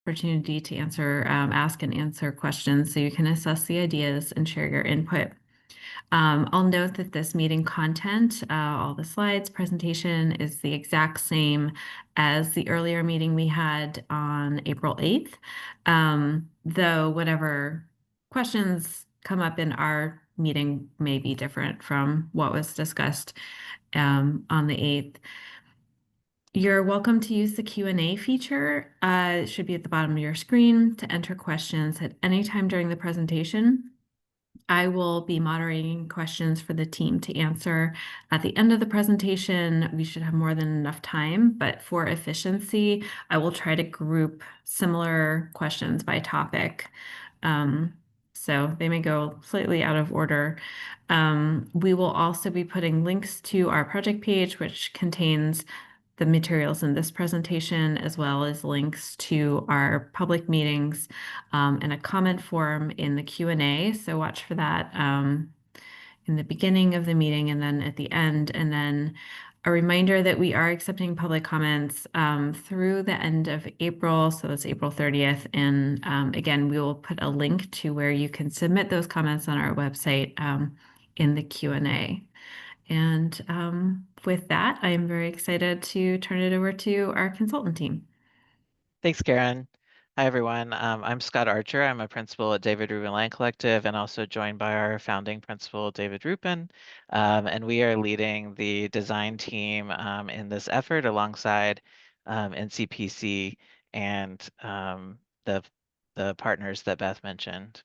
opportunity to ask and answer questions so you can assess the ideas and share your input. I'll note that this meeting content, all the slides, presentation is the exact same as the earlier meeting we had on April 8th, though whatever questions come up in our meeting may be different from what was discussed on the 8th. You're welcome to use the Q&A feature. It should be at the bottom of your screen to enter questions at any time during the presentation. I will be moderating questions for the team to answer at the end of the presentation. We should have more than enough time, but for efficiency, I will try to group similar questions by topic. So they may go slightly out of order. We will also be putting links to our project page, which contains the materials in this presentation, as well as links to our public meetings and a comment form in the Q&A. So watch for that in the beginning of the meeting and then at the end. And then a reminder that we are accepting public comments through the end of April. So that's April 30th. And again, we will put a link to where you can submit those comments on our website in the Q&A. And with that, I'm very excited to turn it over to our consultant team. Thanks, Karen. Hi, everyone. I'm Scott Archer. I'm a principal at David Rubin Land Collective and also joined by our founding principal, David Rubin. And we are leading the design team in this effort alongside NCPC and the partners that Beth mentioned.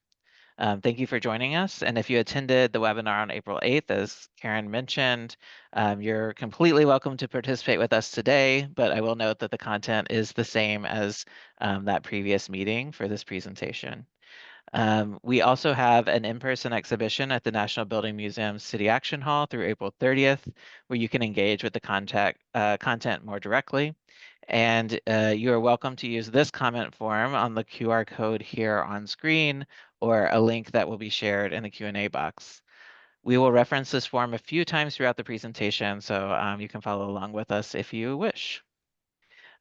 Thank you for joining us. And if you attended the webinar on April 8th, as Karen mentioned, you're completely welcome to participate with us today, but I will note that the content is the same as that previous meeting for this presentation. We also have an in-person exhibition at the National Building Museum's City Action Hall through April 30th, where you can engage with the content more directly. And you are welcome to use this comment form on the QR code here on screen or a link that will be shared in the Q&A box. We will reference this form a few times throughout the presentation, so you can follow along with us if you wish.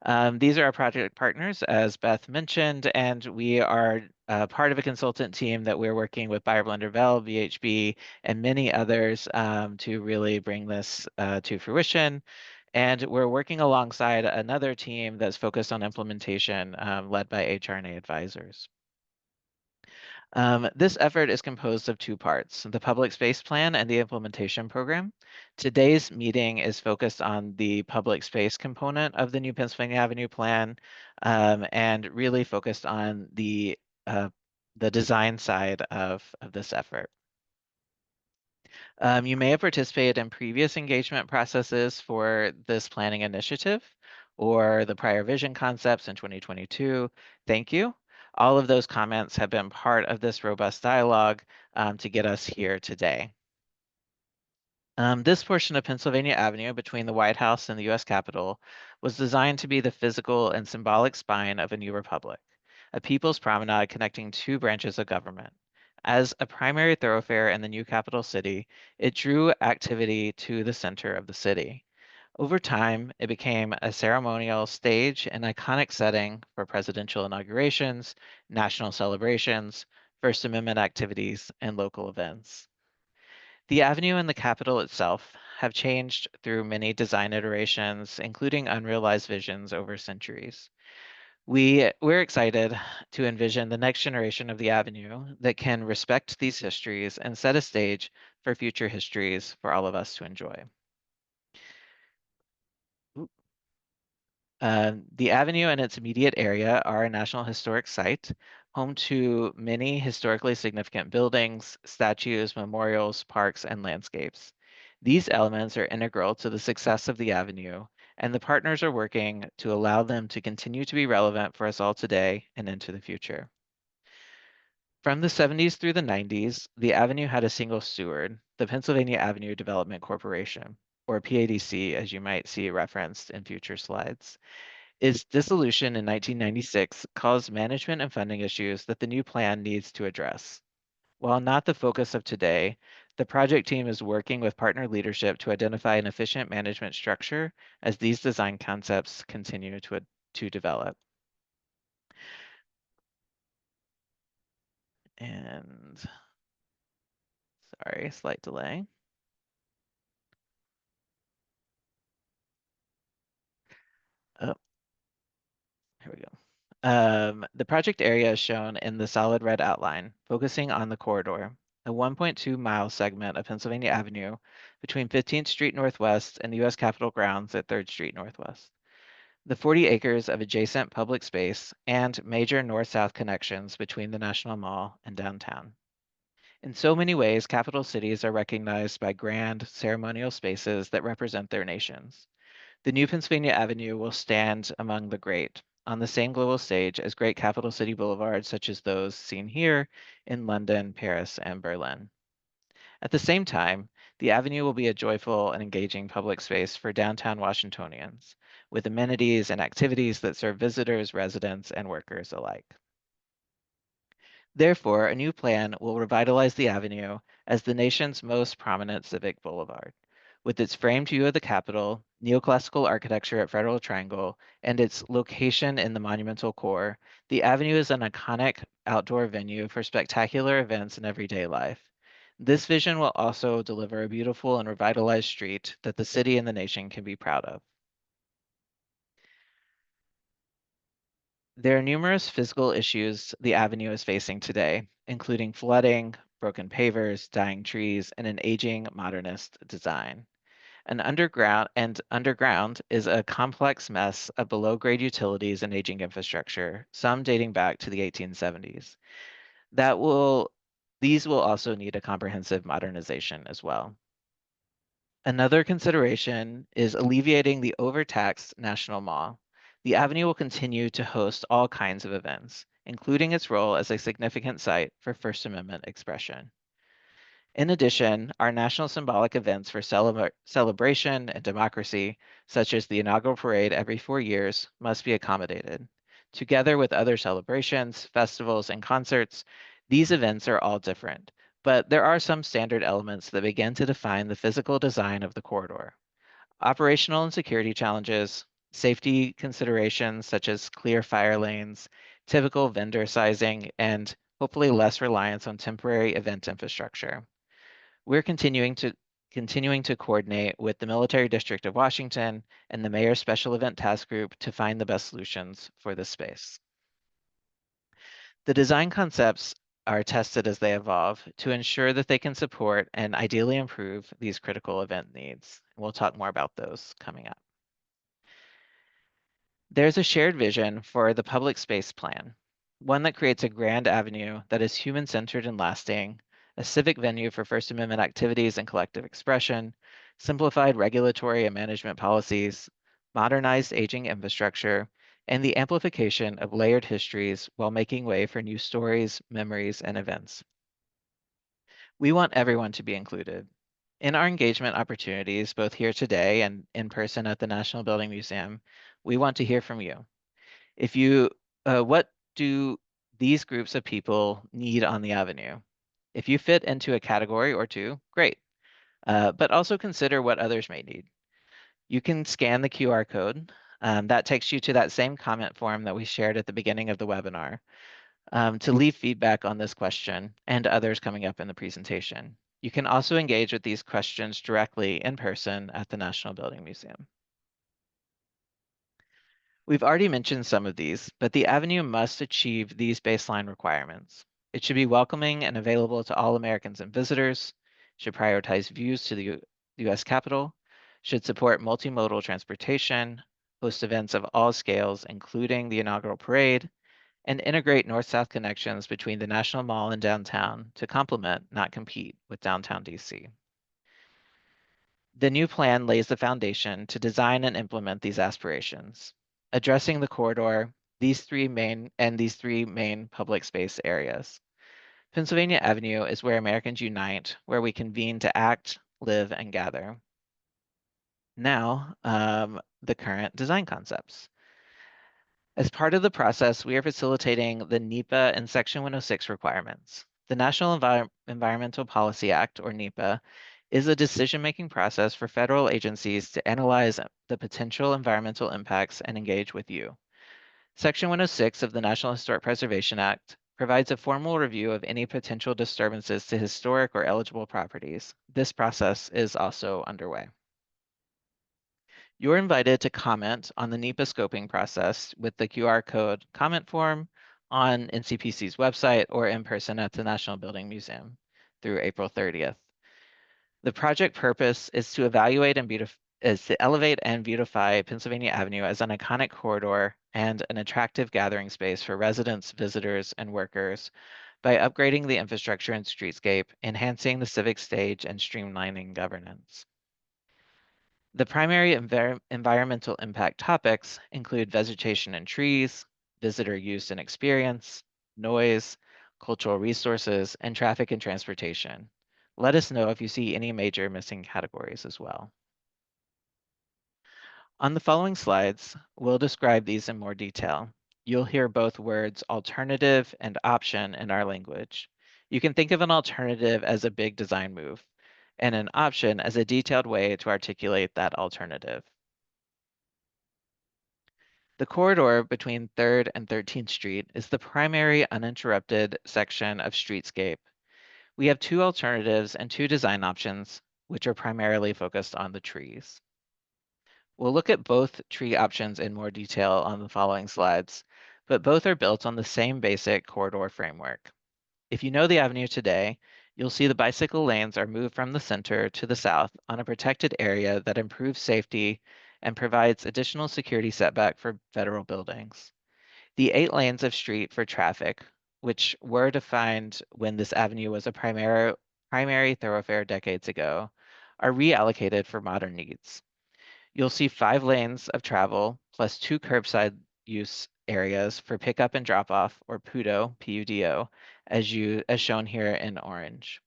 These are our project partners, as Beth mentioned, and we are part of a consultant team that we're working with Bayer Blender Vell, VHB, and many others to really bring this to fruition. And we're working alongside another team that's focused on implementation led by HRNA advisors. This effort is composed of two parts, the public space plan and the implementation program. Today's meeting is focused on the public space component of the new Pennsylvania Avenue plan and really focused on the design side of this effort. You may have participated in previous engagement processes for this planning initiative or the prior vision concepts in 2022. Thank you. All of those comments have been part of this robust dialogue to get us here today. This portion of Pennsylvania Avenue between the White House and the U.S. Capitol was designed to be the physical and symbolic spine of a new republic, a people's promenade connecting two branches of government. As a primary thoroughfare in the new capital city, it drew activity to the center of the city. Over time, it became a ceremonial stage and iconic setting for presidential inaugurations, national celebrations, First Amendment activities, and local events. The avenue and the Capitol itself have changed through many design iterations, including unrealized visions over centuries. We're excited to envision the next generation of the Avenue that can respect these histories and set a stage for future histories for all of us to enjoy. The Avenue and its immediate area are a National Historic Site, home to many historically significant buildings, statues, memorials, parks, and landscapes. These elements are integral to the success of the Avenue, and the partners are working to allow them to continue to be relevant for us all today and into the future. From the 70s through the 90s, the Avenue had a single steward, the Pennsylvania Avenue Development Corporation, or PADC, as you might see referenced in future slides. Its dissolution in 1996 caused management and funding issues that the new plan needs to address. While not the focus of today, the project team is working with partner leadership to identify an efficient management structure as these design concepts continue to develop. And sorry, slight delay. Oh, here we go. The project area is shown in the solid red outline, focusing on the corridor, a 1.2-mile segment of Pennsylvania Avenue between 15th Street Northwest and the U.S. Capitol grounds at 3rd Street Northwest. The 40 acres of adjacent public space and major north-south connections between the National Mall and downtown. In so many ways, capital cities are recognized by grand ceremonial spaces that represent their nations. The new Pennsylvania Avenue will stand among the great, on the same global stage as great capital city boulevards such as those seen here in London, Paris, and Berlin. At the same time, the Avenue will be a joyful and engaging public space for downtown Washingtonians, with amenities and activities that serve visitors, residents, and workers alike. Therefore, a new plan will revitalize the Avenue as the nation's most prominent civic boulevard. With its framed view of the Capitol, neoclassical architecture at Federal Triangle, and its location in the monumental core, the Avenue is an iconic outdoor venue for spectacular events in everyday life. This vision will also deliver a beautiful and revitalized street that the city and the nation can be proud of. There are numerous physical issues the avenue is facing today, including flooding, broken pavers, dying trees, and an aging modernist design. Underground is a complex mess of below-grade utilities and aging infrastructure, some dating back to the 1870s. These will also need a comprehensive modernization as well. Another consideration is alleviating the overtaxed National Mall. The Avenue will continue to host all kinds of events, including its role as a significant site for First Amendment expression. In addition, our national symbolic events for celebration and democracy, such as the inaugural parade every 4 years, must be accommodated. Together with other celebrations, festivals, and concerts, these events are all different, but there are some standard elements that begin to define the physical design of the corridor. Operational and security challenges, safety considerations such as clear fire lanes, typical vendor sizing, and hopefully less reliance on temporary event infrastructure. We're continuing to coordinate with the Military District of Washington and the Mayor's Special Event Task Group to find the best solutions for this space. The design concepts are tested as they evolve to ensure that they can support and ideally improve these critical event needs. We'll talk more about those coming up. There's a shared vision for the public space plan, one that creates a grand avenue that is human-centered and lasting, a civic venue for First Amendment activities and collective expression, simplified regulatory and management policies, modernized aging infrastructure, and the amplification of layered histories while making way for new stories, memories, and events. We want everyone to be included. In our engagement opportunities, both here today and in person at the National Building Museum, we want to hear from you. What do these groups of people need on the Avenue? If you fit into a category or two, great. But also consider what others may need. You can scan the QR code. That takes you to that same comment form that we shared at the beginning of the webinar to leave feedback on this question and others coming up in the presentation. You can also engage with these questions directly in person at the National Building Museum. We've already mentioned some of these, but the Avenue must achieve these baseline requirements. It should be welcoming and available to all Americans and visitors, should prioritize views to the U.S. Capitol, should support multimodal transportation, host events of all scales, including the inaugural parade, and integrate north-south connections between the National Mall and downtown to complement, not compete, with downtown DC. The new plan lays the foundation to design and implement these aspirations, addressing the corridor, these three main public space areas. Pennsylvania Avenue is where Americans unite, where we convene to act, live, and gather. Now, the current design concepts. As part of the process, we are facilitating the NEPA and Section 106 requirements. The National Environmental Policy Act, or NEPA, is a decision-making process for federal agencies to analyze the potential environmental impacts and engage with you. Section 106 of the National Historic Preservation Act provides a formal review of any potential disturbances to historic or eligible properties. This process is also underway. You're invited to comment on the NEPA scoping process with the QR code comment form on NCPC's website or in person at the National Building Museum through April 30th. The project purpose is to elevate and beautify Pennsylvania Avenue as an iconic corridor and an attractive gathering space for residents, visitors, and workers by upgrading the infrastructure and streetscape, enhancing the civic stage, and streamlining governance. The primary environmental impact topics include vegetation and trees, visitor use and experience, noise, cultural resources, and traffic and transportation. Let us know if you see any major missing categories as well. On the following slides, we'll describe these in more detail. You'll hear both words alternative and option in our language. You can think of an alternative as a big design move, and an option as a detailed way to articulate that alternative. The corridor between 3rd and 13th Street is the primary uninterrupted section of streetscape. We have two alternatives and two design options, which are primarily focused on the trees. We'll look at both tree options in more detail on the following slides, but both are built on the same basic corridor framework. If you know the avenue today, you'll see the bicycle lanes are moved from the center to the south on a protected area that improves safety and provides additional security setback for federal buildings. The 8 lanes of street for traffic, which were defined when this avenue was a primary thoroughfare decades ago, are reallocated for modern needs. You'll see 5 lanes of travel plus 2 curbside use areas for pickup and drop off, or PUDO, P-U-D-O, as shown here in orange.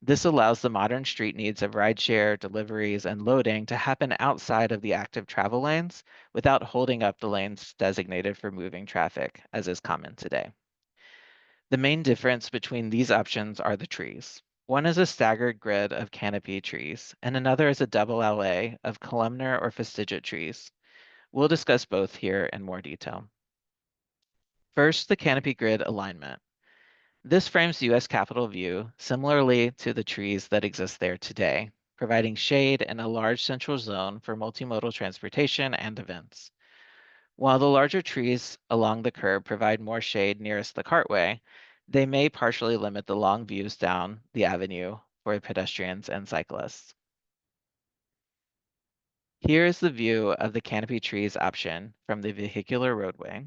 This allows the modern street needs of rideshare, deliveries, and loading to happen outside of the active travel lanes without holding up the lanes designated for moving traffic, as is common today. The main difference between these options are the trees. One is a staggered grid of canopy trees, and another is a double alley of columnar or fastigiate trees. We'll discuss both here in more detail. First, the canopy grid alignment. This frames the U.S. Capitol view similarly to the trees that exist there today, providing shade and a large central zone for multimodal transportation and events. While the larger trees along the curb provide more shade nearest the cartway, they may partially limit the long views down the avenue for pedestrians and cyclists. Here is the view of the canopy trees option from the vehicular roadway.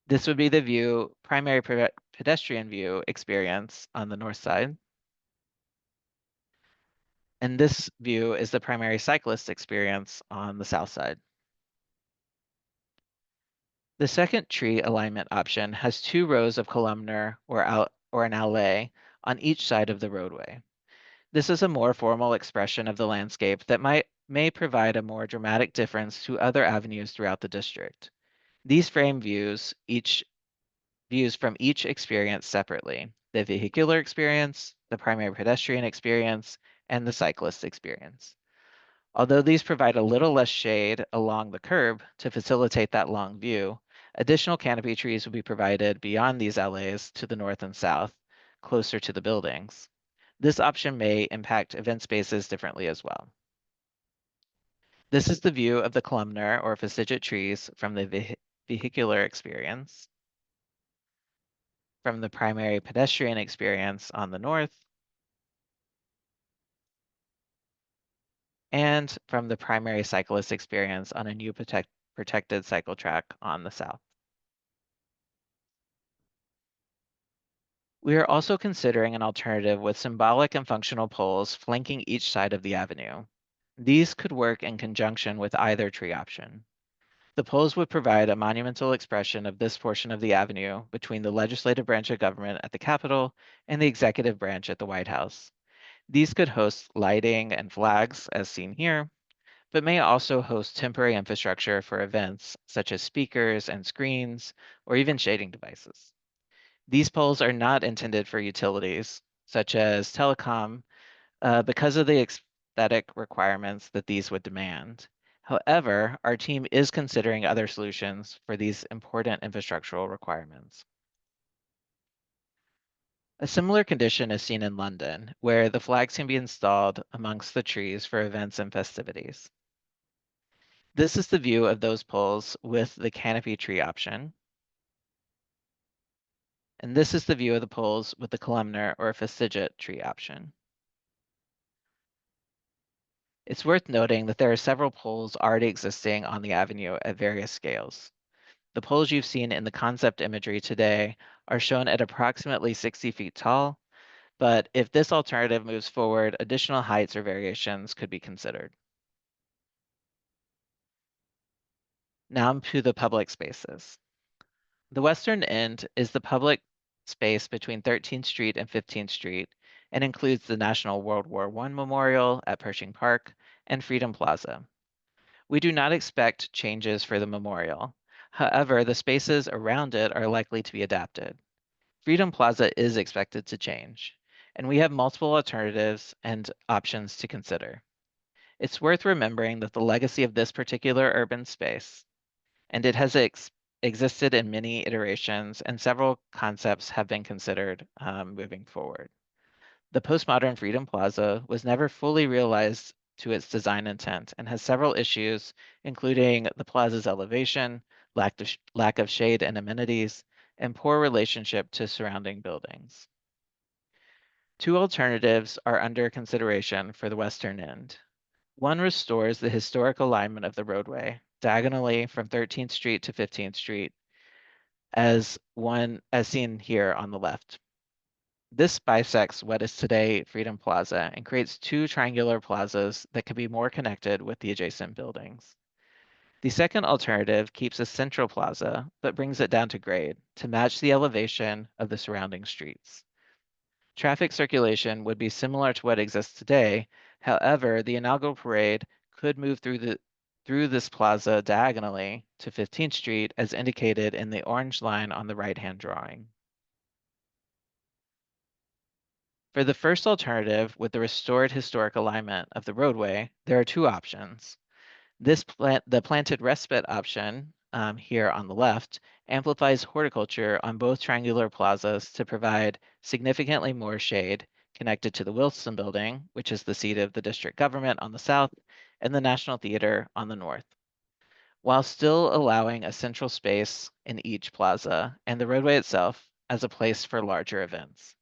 This would be the primary pedestrian view experience on the north side. And this view is the primary cyclist experience on the south side. The second tree alignment option has 2 rows of columnar or an allée on each side of the roadway. This is a more formal expression of the landscape that may provide a more dramatic difference to other avenues throughout the district. These frame views from each experience separately: the vehicular experience, the primary pedestrian experience, and the cyclist experience. Although these provide a little less shade along the curb to facilitate that long view, additional canopy trees will be provided beyond these alleys to the north and south, closer to the buildings. This option may impact event spaces differently as well. This is the view of the columnar or fastigiate trees from the vehicular experience, from the primary pedestrian experience on the north, and from the primary cyclist experience on a new protected cycle track on the south. We are also considering an alternative with symbolic and functional poles flanking each side of the avenue. These could work in conjunction with either tree option. The poles would provide a monumental expression of this portion of the avenue between the legislative branch of government at the Capitol and the executive branch at the White House. These could host lighting and flags, as seen here, but may also host temporary infrastructure for events such as speakers and screens, or even shading devices. These poles are not intended for utilities, such as telecom, because of the aesthetic requirements that these would demand. However, our team is considering other solutions for these important infrastructural requirements. A similar condition is seen in London, where the flags can be installed amongst the trees for events and festivities. This is the view of those poles with the canopy tree option. And this is the view of the poles with the columnar or fastigiate tree option. It's worth noting that there are several poles already existing on the avenue at various scales. The poles you've seen in the concept imagery today are shown at approximately 60 feet tall, but if this alternative moves forward, additional heights or variations could be considered. Now to the public spaces. The western end is the public space between 13th Street and 15th Street and includes the National World War I Memorial at Pershing Park and Freedom Plaza. We do not expect changes for the memorial. However, the spaces around it are likely to be adapted. Freedom Plaza is expected to change, and we have multiple alternatives and options to consider. It's worth remembering that the legacy of this particular urban space, and it has existed in many iterations, and several concepts have been considered moving forward. The postmodern Freedom Plaza was never fully realized to its design intent and has several issues, including the plaza's elevation, lack of shade and amenities, and poor relationship to surrounding buildings. Two alternatives are under consideration for the western end. One restores the historic alignment of the roadway diagonally from 13th Street to 15th Street as seen here on the left. This bisects what is today Freedom Plaza and creates two triangular plazas that can be more connected with the adjacent buildings. The second alternative keeps a central plaza, but brings it down to grade to match the elevation of the surrounding streets. Traffic circulation would be similar to what exists today. However, the inaugural parade could move through this plaza diagonally to 15th Street as indicated in the orange line on the right-hand drawing. For the first alternative, with the restored historic alignment of the roadway, there are two options. The planted respite option here on the left amplifies horticulture on both triangular plazas to provide significantly more shade connected to the Wilson Building, which is the seat of the district government on the south, and the National Theater on the north, while still allowing a central space in each plaza and the roadway itself as a place for larger events.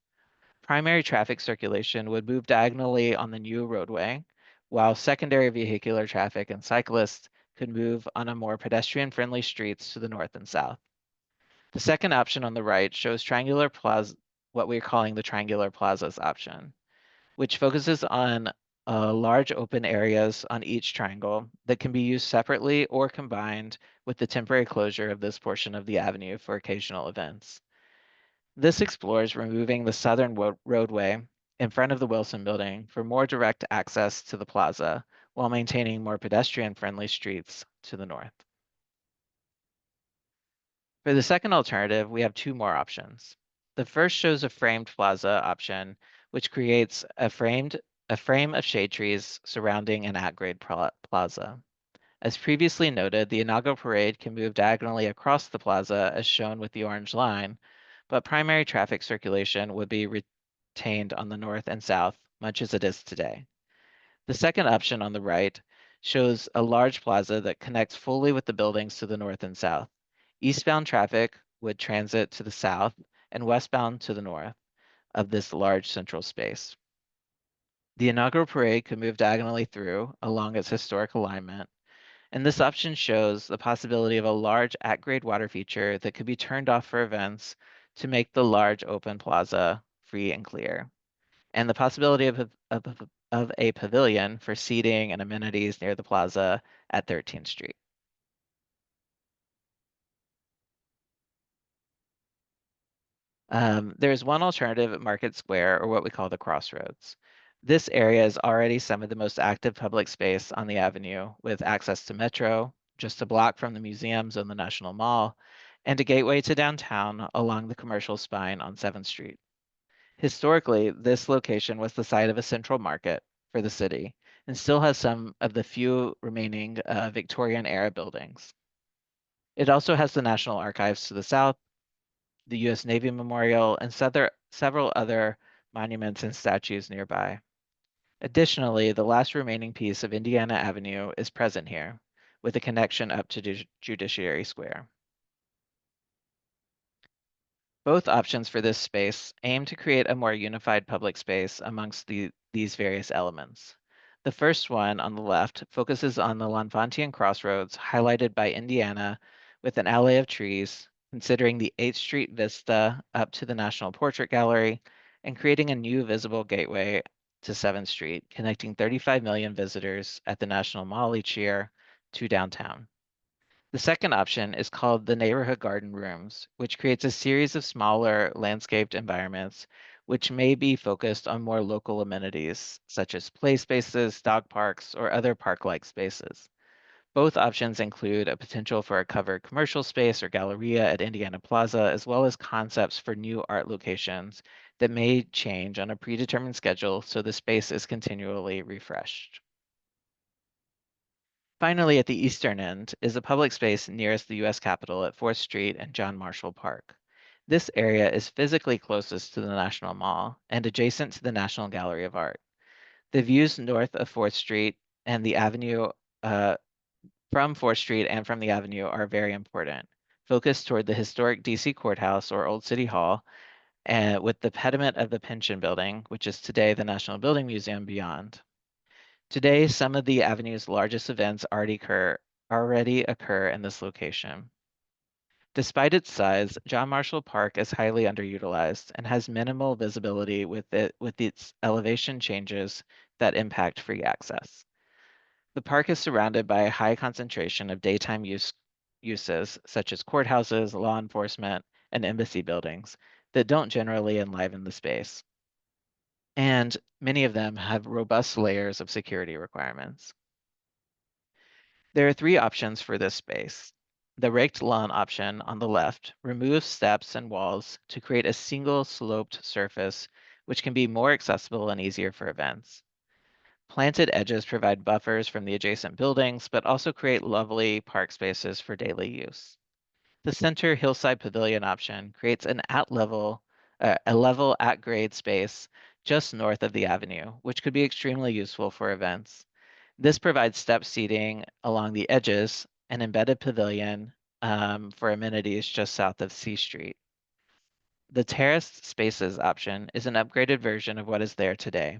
Primary traffic circulation would move diagonally on the new roadway, while secondary vehicular traffic and cyclists could move on a more pedestrian-friendly streets to the north and south. The second option on the right shows triangular plaza, what we're calling the triangular plazas option, which focuses on large open areas on each triangle that can be used separately or combined with the temporary closure of this portion of the avenue for occasional events. This explores removing the southern roadway in front of the Wilson Building for more direct access to the plaza while maintaining more pedestrian-friendly streets to the north. For the second alternative, we have two more options. The first shows a framed plaza option, which creates a frame of shade trees surrounding an at-grade plaza. As previously noted, the inaugural parade can move diagonally across the plaza as shown with the orange line, but primary traffic circulation would be retained on the north and south, much as it is today. The second option on the right shows a large plaza that connects fully with the buildings to the north and south. Eastbound traffic would transit to the south and westbound to the north of this large central space. The inaugural parade could move diagonally through along its historic alignment, and this option shows the possibility of a large at-grade water feature that could be turned off for events to make the large open plaza free and clear, and the possibility of a pavilion for seating and amenities near the plaza at 13th Street. There's one alternative at Market Square, or what we call the Crossroads. This area is already some of the most active public space on the avenue, with access to Metro, just a block from the museums and the National Mall, and a gateway to downtown along the commercial spine on 7th Street. Historically, this location was the site of a central market for the city, and still has some of the few remaining Victorian-era buildings. It also has the National Archives to the south, the U.S. Navy Memorial, and several other monuments and statues nearby. Additionally, the last remaining piece of Indiana Avenue is present here, with a connection up to Judiciary Square. Both options for this space aim to create a more unified public space amongst these various elements. The first one on the left focuses on the L'Enfantian Crossroads, highlighted by Indiana with an alley of trees, considering the 8th Street vista up to the National Portrait Gallery, and creating a new visible gateway to 7th Street, connecting 35 million visitors at the National Mall each year to downtown. The second option is called the Neighborhood Garden Rooms, which creates a series of smaller landscaped environments which may be focused on more local amenities, such as play spaces, dog parks, or other park-like spaces. Both options include a potential for a covered commercial space or galleria at Indiana Plaza, as well as concepts for new art locations that may change on a predetermined schedule so the space is continually refreshed. Finally, at the eastern end is the public space nearest the U.S. Capitol at 4th Street and John Marshall Park. This area is physically closest to the National Mall and adjacent to the National Gallery of Art. The views north of 4th Street and the avenue from 4th Street and from the avenue are very important, focused toward the historic DC Courthouse or Old City Hall, and with the pediment of the Pension Building, which is today the National Building Museum, beyond. Today, some of the avenue's largest events already occur in this location. Despite its size, John Marshall Park is highly underutilized and has minimal visibility with its elevation changes that impact free access. The park is surrounded by a high concentration of daytime uses, such as courthouses, law enforcement, and embassy buildings, that don't generally enliven the space. And many of them have robust layers of security requirements. There are 3 options for this space. The raked lawn option on the left removes steps and walls to create a single sloped surface, which can be more accessible and easier for events. Planted edges provide buffers from the adjacent buildings, but also create lovely park spaces for daily use. The center hillside pavilion option creates a level at grade space just north of the avenue, which could be extremely useful for events. This provides step seating along the edges, an embedded pavilion for amenities just south of C Street. The terraced spaces option is an upgraded version of what is there today.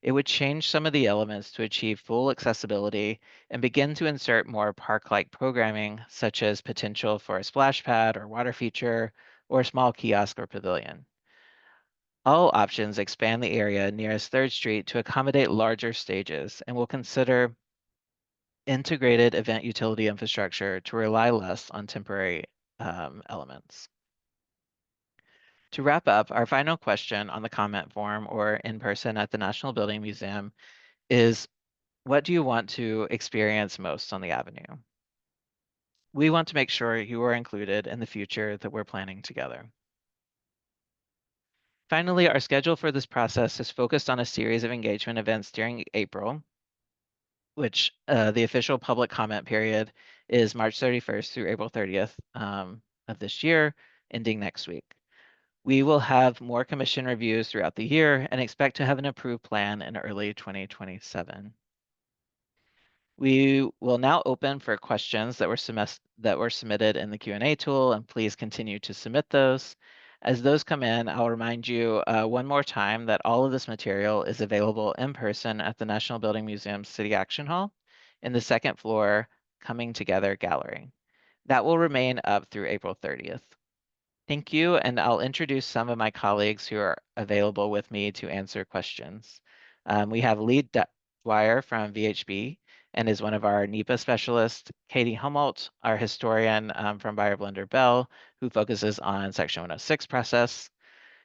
It would change some of the elements to achieve full accessibility and begin to insert more park-like programming, such as potential for a splash pad or water feature, or a small kiosk or pavilion. All options expand the area nearest 3rd Street to accommodate larger stages and will consider integrated event utility infrastructure to rely less on temporary elements. To wrap up, our final question on the comment form or in person at the National Building Museum is, what do you want to experience most on the Avenue? We want to make sure you are included in the future that we're planning together. Finally, our schedule for this process is focused on a series of engagement events during April, which the official public comment period is March 31st through April 30th of this year, ending next week. We will have more commission reviews throughout the year and expect to have an approved plan in early 2027. We will now open for questions that were submitted in the Q&A tool, and please continue to submit those. As those come in, I'll remind you one more time that all of this material is available in person at the National Building Museum City Action Hall in the 2nd floor Coming Together Gallery. That will remain up through April 30th. Thank you, and I'll introduce some of my colleagues who are available with me to answer questions. We have Lee Dwyer from VHB and is one of our NEPA specialists, Katie Hummelt, our historian from Buyer Blender Bell, who focuses on Section 106 process.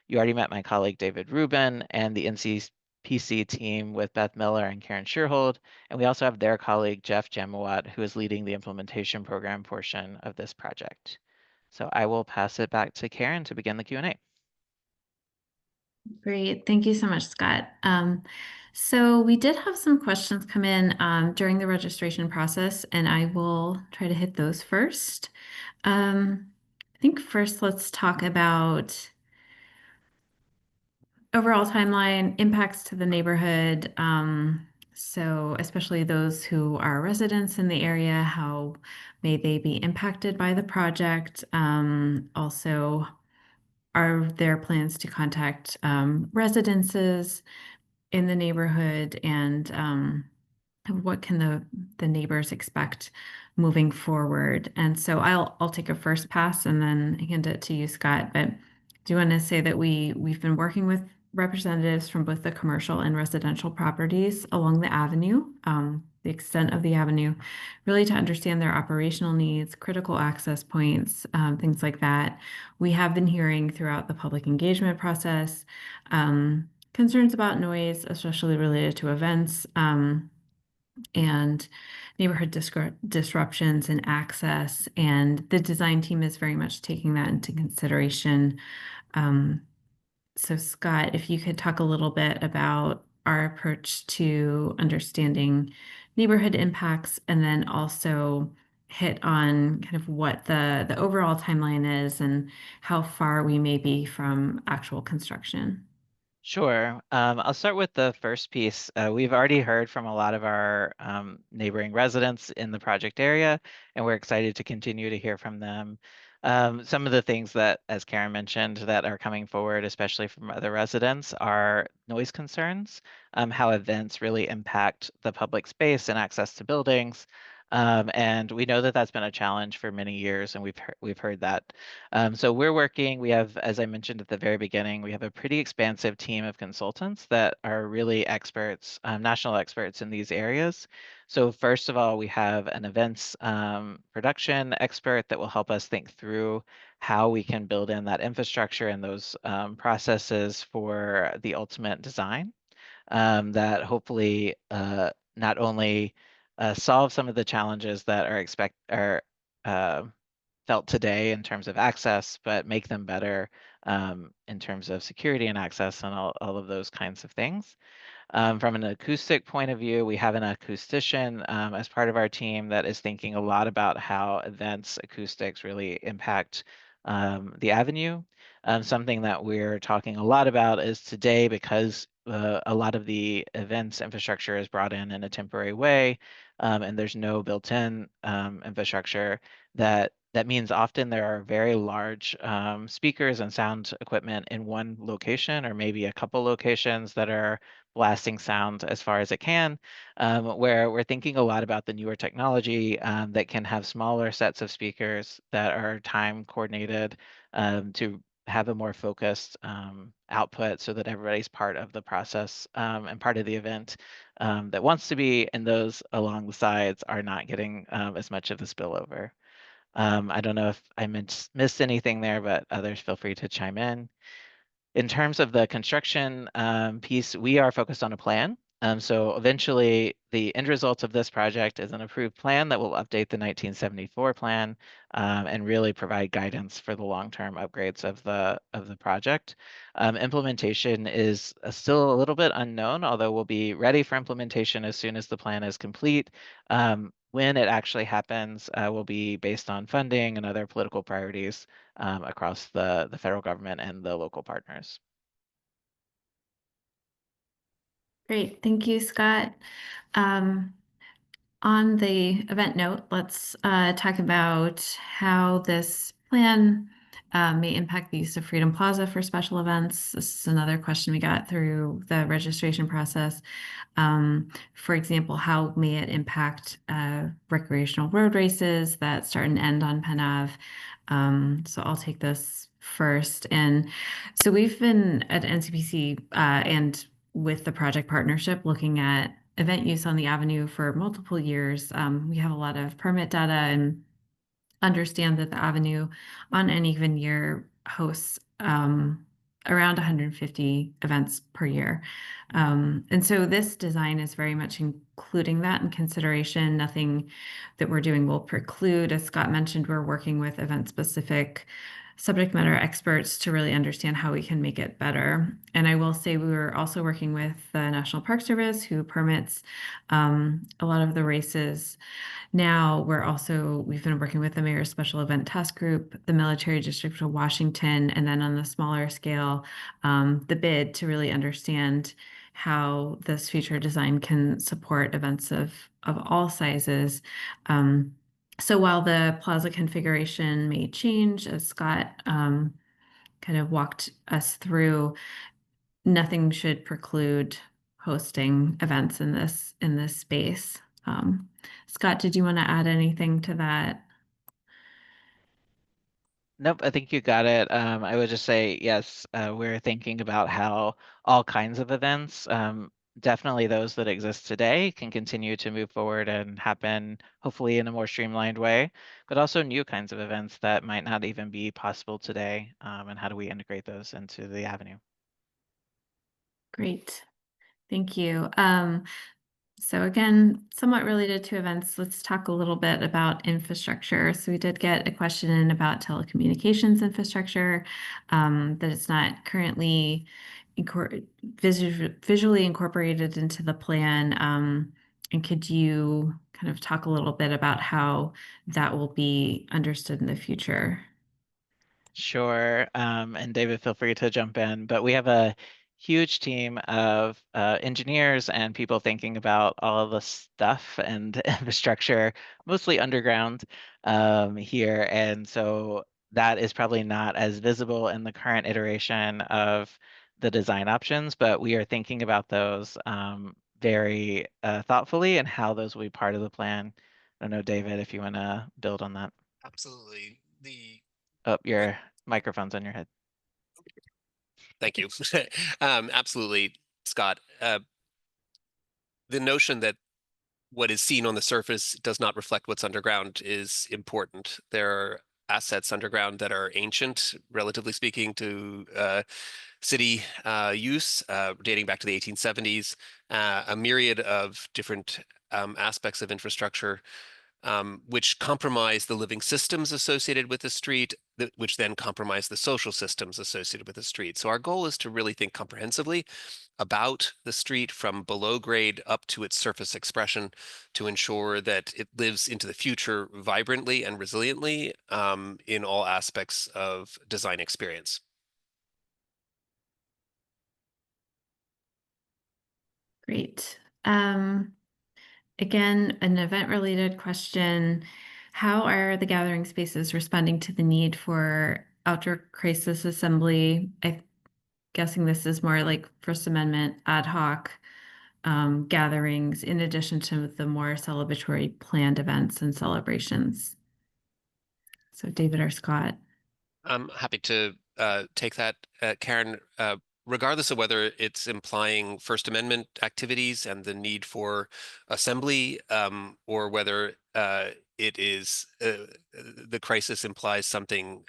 You already met my colleague David Rubin and the NCPC team with Beth Miller and Karen Shearhold, and we also have their colleague Jeff Jamawat, who is leading the implementation program portion of this project. So I will pass it back to Karen to begin the Q&A. Great. Thank you so much, Scott. So we did have some questions come in during the registration process, and I will try to hit those first. I think first let's talk about overall timeline, impacts to the neighborhood. So especially those who are residents in the area, how may they be impacted by the project? Also, are there plans to contact residences in the neighborhood, and what can the neighbors expect moving forward? And so I'll take a first pass and then hand it to you, Scott. But do you want to say that we've been working with representatives from both the commercial and residential properties along the avenue, the extent of the avenue, really to understand their operational needs, critical access points, things like that. We have been hearing throughout the public engagement process concerns about noise, especially related to events. And neighborhood disruptions and access. And the design team is very much taking that into consideration. Um, so, Scott, if you could talk a little bit about our approach to understanding neighborhood impacts, and then also hit on kind of what the overall timeline is and how far we may be from actual construction. Sure. I'll start with the first piece. We've already heard from a lot of our neighboring residents in the project area, and we're excited to continue to hear from them. Some of the things that, as Karen mentioned, that are coming forward, especially from other residents, are noise concerns, how events really impact the public space and access to buildings. And we know that that's been a challenge for many years, and we've heard that. So we're working, we have, as I mentioned at the very beginning, we have a pretty expansive team of consultants that are really experts, national experts in these areas. So first of all, we have an events production expert that will help us think through how we can build in that infrastructure and those processes for the ultimate design that hopefully not only solve some of the challenges that are uh, felt today in terms of access, but make them better in terms of security and access and all of those kinds of things. From an acoustic point of view, we have an acoustician as part of our team that is thinking a lot about how events acoustics really impact the avenue. Something that we're talking a lot about is today, because a lot of the events infrastructure is brought in a temporary way, and there's no built-in infrastructure, that means often there are very large speakers and sound equipment in one location or maybe a couple locations that are blasting sound as far as it can, where we're thinking a lot about the newer technology that can have smaller sets of speakers that are time coordinated to have a more focused output so that everybody's part of the process and part of the event that wants to be, and those along the sides are not getting as much of the spillover. I don't know if I missed anything there, but others feel free to chime in. In terms of the construction piece, we are focused on a plan. So eventually, the end result of this project is an approved plan that will update the 1974 plan and really provide guidance for the long-term upgrades of the project. Implementation is still a little bit unknown, although we'll be ready for implementation as soon as the plan is complete. When it actually happens will be based on funding and other political priorities across the federal government and the local partners. Great. Thank you, Scott. Um, On the event note, let's talk about how this plan may impact the use of Freedom Plaza for special events. This is another question we got through the registration process. For example, how may it impact recreational road races that start and end on Penn Ave? So I'll take this first. And so we've been at NCPC and with the project partnership looking at event use on the avenue for multiple years. We have a lot of permit data and understand that the avenue on any given year hosts around 150 events per year. And so this design is very much including that in consideration. Nothing that we're doing will preclude. As Scott mentioned, we're working with event specific subject matter experts to really understand how we can make it better. And I will say we were also working with the National Park Service, who permits a lot of the races. Now we've been working with the Mayor's Special Event Task Group, the Military District of Washington, and then on the smaller scale, the bid to really understand how this future design can support events of all sizes. So while the plaza configuration may change, as Scott kind of walked us through, nothing should preclude hosting events in this space. Scott, did you want to add anything to that? Nope, I think you got it. I would just say, yes, we're thinking about how all kinds of events, definitely those that exist today, can continue to move forward and happen, hopefully in a more streamlined way, but also new kinds of events that might not even be possible today, and how do we integrate those into the avenue? Great. Thank you. So again, somewhat related to events, let's talk a little bit about infrastructure. So we did get a question in about telecommunications infrastructure, that it's not currently visually incorporated into the plan. And could you kind of talk a little bit about how that will be understood in the future? Sure. And David, feel free to jump in. But we have a huge team of engineers and people thinking about all of the stuff and infrastructure, mostly underground here. And so that is probably not as visible in the current iteration of the design options, but we are thinking about those very thoughtfully and how those will be part of the plan. I don't know, David, if you want to build on that. Absolutely. Oh, your microphone's on your head. Thank you. Absolutely, Scott. The notion that what is seen on the surface does not reflect what's underground is important. There are assets underground that are ancient, relatively speaking, to city use, dating back to the 1870s, a myriad of different aspects of infrastructure, which compromise the living systems associated with the street, which then compromise the social systems associated with the street. So our goal is to really think comprehensively about the street from below grade up to its surface expression to ensure that it lives into the future vibrantly and resiliently in all aspects of design experience. Great. Again, an event-related question. How are the gathering spaces responding to the need for outdoor crisis assembly? I'm guessing this is more like First Amendment ad hoc gatherings in addition to the more celebratory planned events and celebrations. So David or Scott. I'm happy to take that, Karen. Regardless of whether it's implying First Amendment activities and the need for assembly, or whether it is the crisis implies something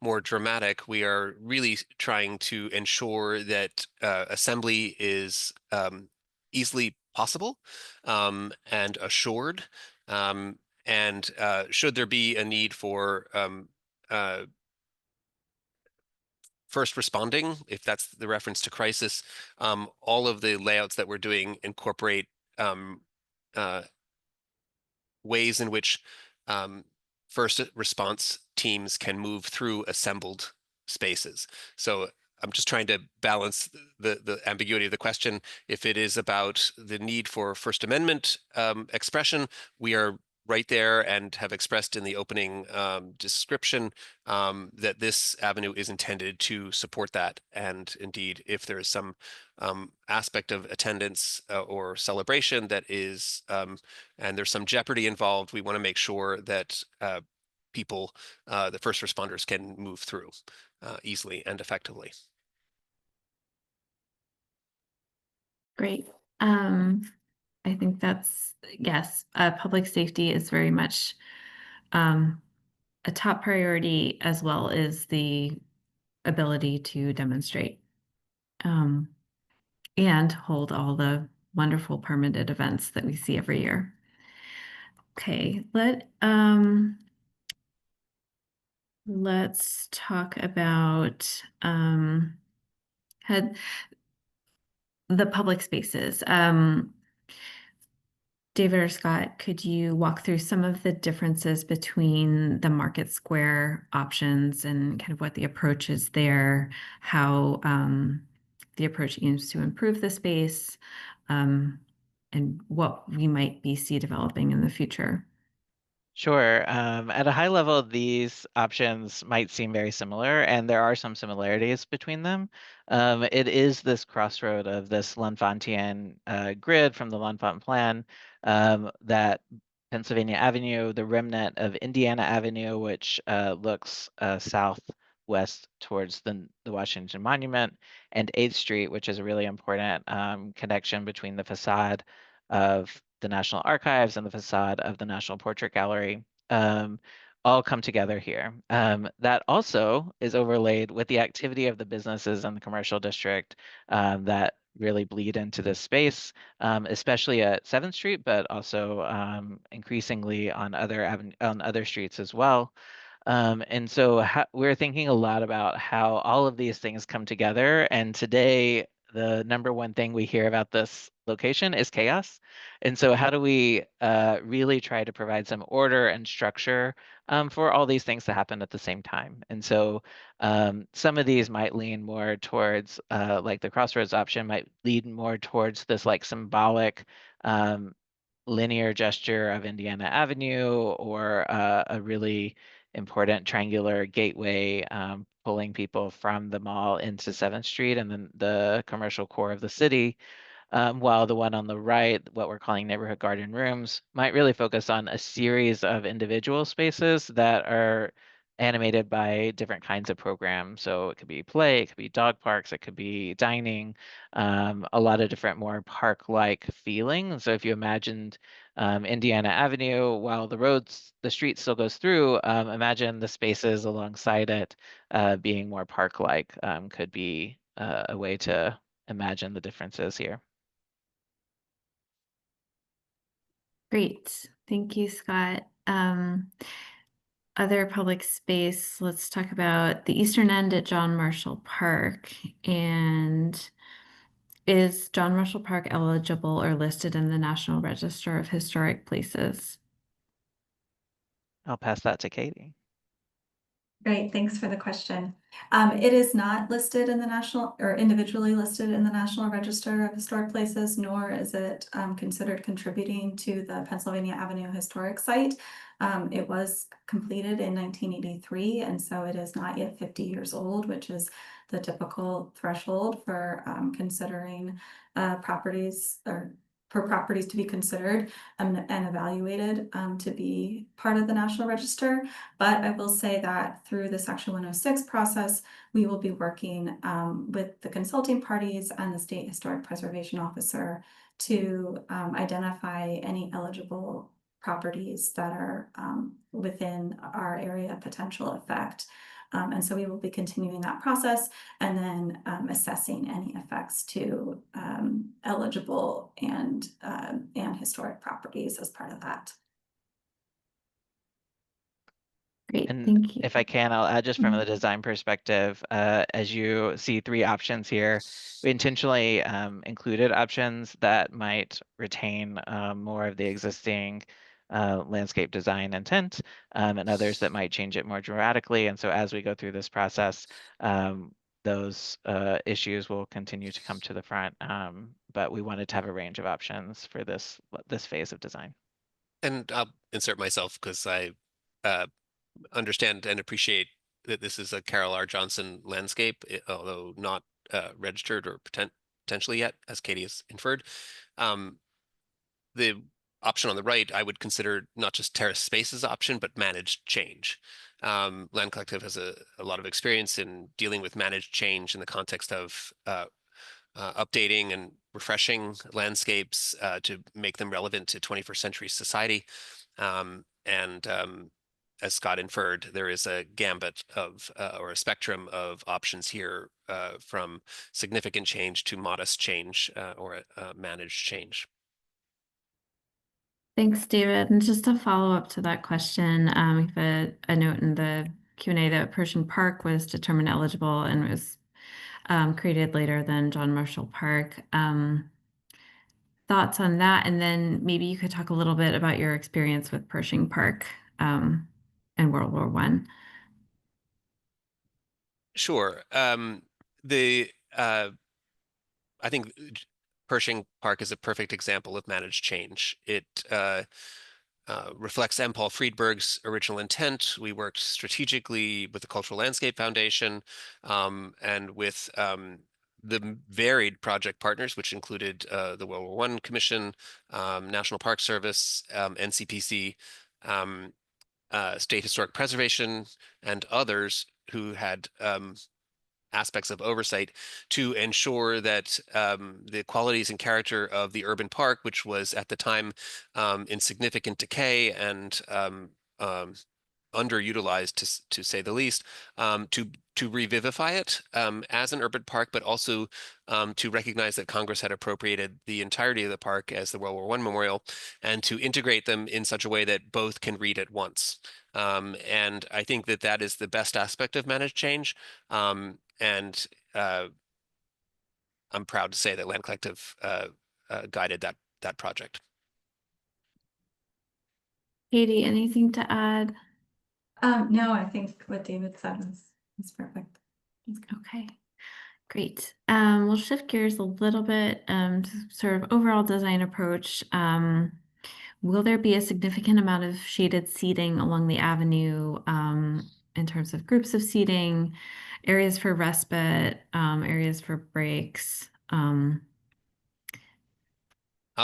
more dramatic, we are really trying to ensure that assembly is easily possible and assured. And should there be a need for uh, first responding, if that's the reference to crisis, all of the layouts that we're doing incorporate uh, ways in which first response teams can move through assembled spaces. So I'm just trying to balance the ambiguity of the question. If it is about the need for First Amendment expression, we are right there and have expressed in the opening description that this avenue is intended to support that. And indeed, if there is some aspect of attendance or celebration that is, and there's some jeopardy involved, we want to make sure that people, the first responders, can move through easily and effectively. Great. I think yes, public safety is very much um, a top priority, as well as the ability to demonstrate um, and hold all the wonderful permitted events that we see every year. Okay, let's talk about had the public spaces. David or Scott, could you walk through some of the differences between the Market Square options and kind of what the approach is there, how the approach aims to improve the space, and what we might see developing in the future? Sure. At a high level, these options might seem very similar, and there are some similarities between them. It is this crossroad of this L'Enfantian grid from the L'Enfant Plan, that Pennsylvania Avenue, the remnant of Indiana Avenue, which looks southwest towards the Washington Monument, and 8th Street, which is a really important connection between the facade of the National Archives and the facade of the National Portrait Gallery, um, all come together here. That also is overlaid with the activity of the businesses in the commercial district that really bleed into this space, especially at 7th Street, but also increasingly on other streets as well. And so we're thinking a lot about how all of these things come together. And today, the number one thing we hear about this location is chaos. And so how do we really try to provide some order and structure for all these things to happen at the same time? And so some of these might lean more towards, like the Crossroads option might lead more towards this like symbolic linear gesture of Indiana Avenue, or a really important triangular gateway pulling people from the mall into 7th Street and then the commercial core of the city. While the one on the right, what we're calling neighborhood garden rooms, might really focus on a series of individual spaces that are animated by different kinds of programs. So it could be play, it could be dog parks, it could be dining, a lot of different more park-like feeling. So if you imagined Indiana Avenue, while the street still goes through, imagine the spaces alongside it being more park-like, could be a way to imagine the differences here. Great. Thank you, Scott. Other public space, let's talk about the eastern end at John Marshall Park. And is John Marshall Park eligible or listed in the National Register of Historic Places? I'll pass that to Katie. Great, thanks for the question. It is not listed in the national or individually listed in the National Register of Historic Places, nor is it considered contributing to the Pennsylvania Avenue Historic Site. It was completed in 1983, and so it is not yet 50 years old, which is the typical threshold for considering properties or for properties to be considered and evaluated to be part of the National Register. But I will say that through the Section 106 process, we will be working with the consulting parties and the State Historic Preservation Officer to identify any eligible properties that are within our area of potential effect. And so we will be continuing that process and then assessing any effects to eligible and historic properties as part of that. Great, And thank you. if I can, I'll add just from the design perspective, as you see 3 options here, we intentionally included options that might retain more of the existing landscape design intent, and others that might change it more dramatically. And so as we go through this process, those issues will continue to come to the front, but we wanted to have a range of options for this phase of design. And I'll insert myself because I understand and appreciate that this is a Carol R. Johnson landscape, although not registered or potentially yet, as Katie has inferred. The option on the right, I would consider not just terrace spaces option, but managed change. Land Collective has a lot of experience in dealing with managed change in the context of updating and refreshing landscapes to make them relevant to 21st century society. As Scott inferred, there is a gambit of or a spectrum of options here, from significant change to modest change or managed change. Thanks, David. And just to follow up to that question, we have a note in the Q&A that Pershing Park was determined eligible and was created later than John Marshall Park. Thoughts on that? And then maybe you could talk a little bit about your experience with Pershing Park in World War I. Sure. I think Pershing Park is a perfect example of managed change. It reflects M. Paul Friedberg's original intent. We worked strategically with the Cultural Landscape Foundation and with the varied project partners, which included the World War I Commission, National Park Service, NCPC, State Historic Preservation, and others who had aspects of oversight to ensure that the qualities and character of the urban park, which was at the time in significant decay and underutilized, to say the least, to revivify it as an urban park, but also to recognize that Congress had appropriated the entirety of the park as the World War I Memorial, and to integrate them in such a way that both can read at once. And I think that that is the best aspect of managed change. And I'm proud to say that Land Collective guided that project. Katie, anything to add? No, I think what David said is perfect. Okay, great. We'll shift gears a little bit to sort of overall design approach. Will there be a significant amount of shaded seating along the avenue in terms of groups of seating, areas for respite, areas for breaks?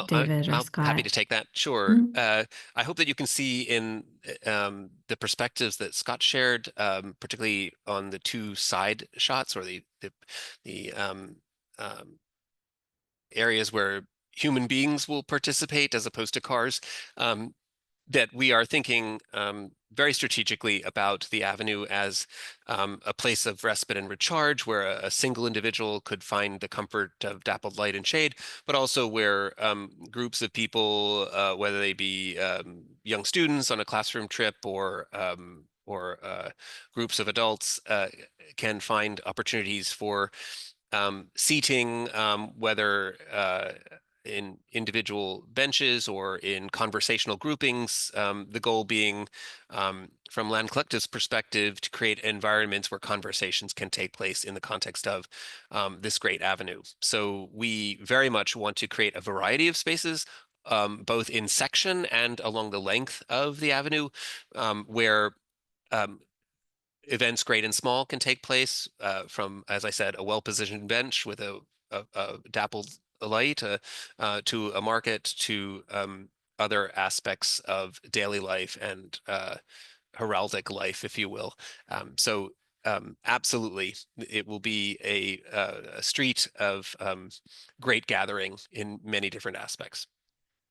David or I'm Scott? happy to take that. Sure. Mhm. I hope that you can see in the perspectives that Scott shared, particularly on the two side shots or the areas where human beings will participate as opposed to cars, that we are thinking very strategically about the avenue as a place of respite and recharge, where a single individual could find the comfort of dappled light and shade, but also where groups of people, whether they be young students on a classroom trip or groups of adults, can find opportunities for seating, whether in individual benches or in conversational groupings, the goal being, from Land Collective's perspective, to create environments where conversations can take place in the context of this great avenue. So we very much want to create a variety of spaces, both in section and along the length of the avenue, where events great and small can take place, from, as I said, a well-positioned bench with a dappled light to a market, to other aspects of daily life and heraldic life, if you will. So absolutely, it will be a street of great gathering in many different aspects.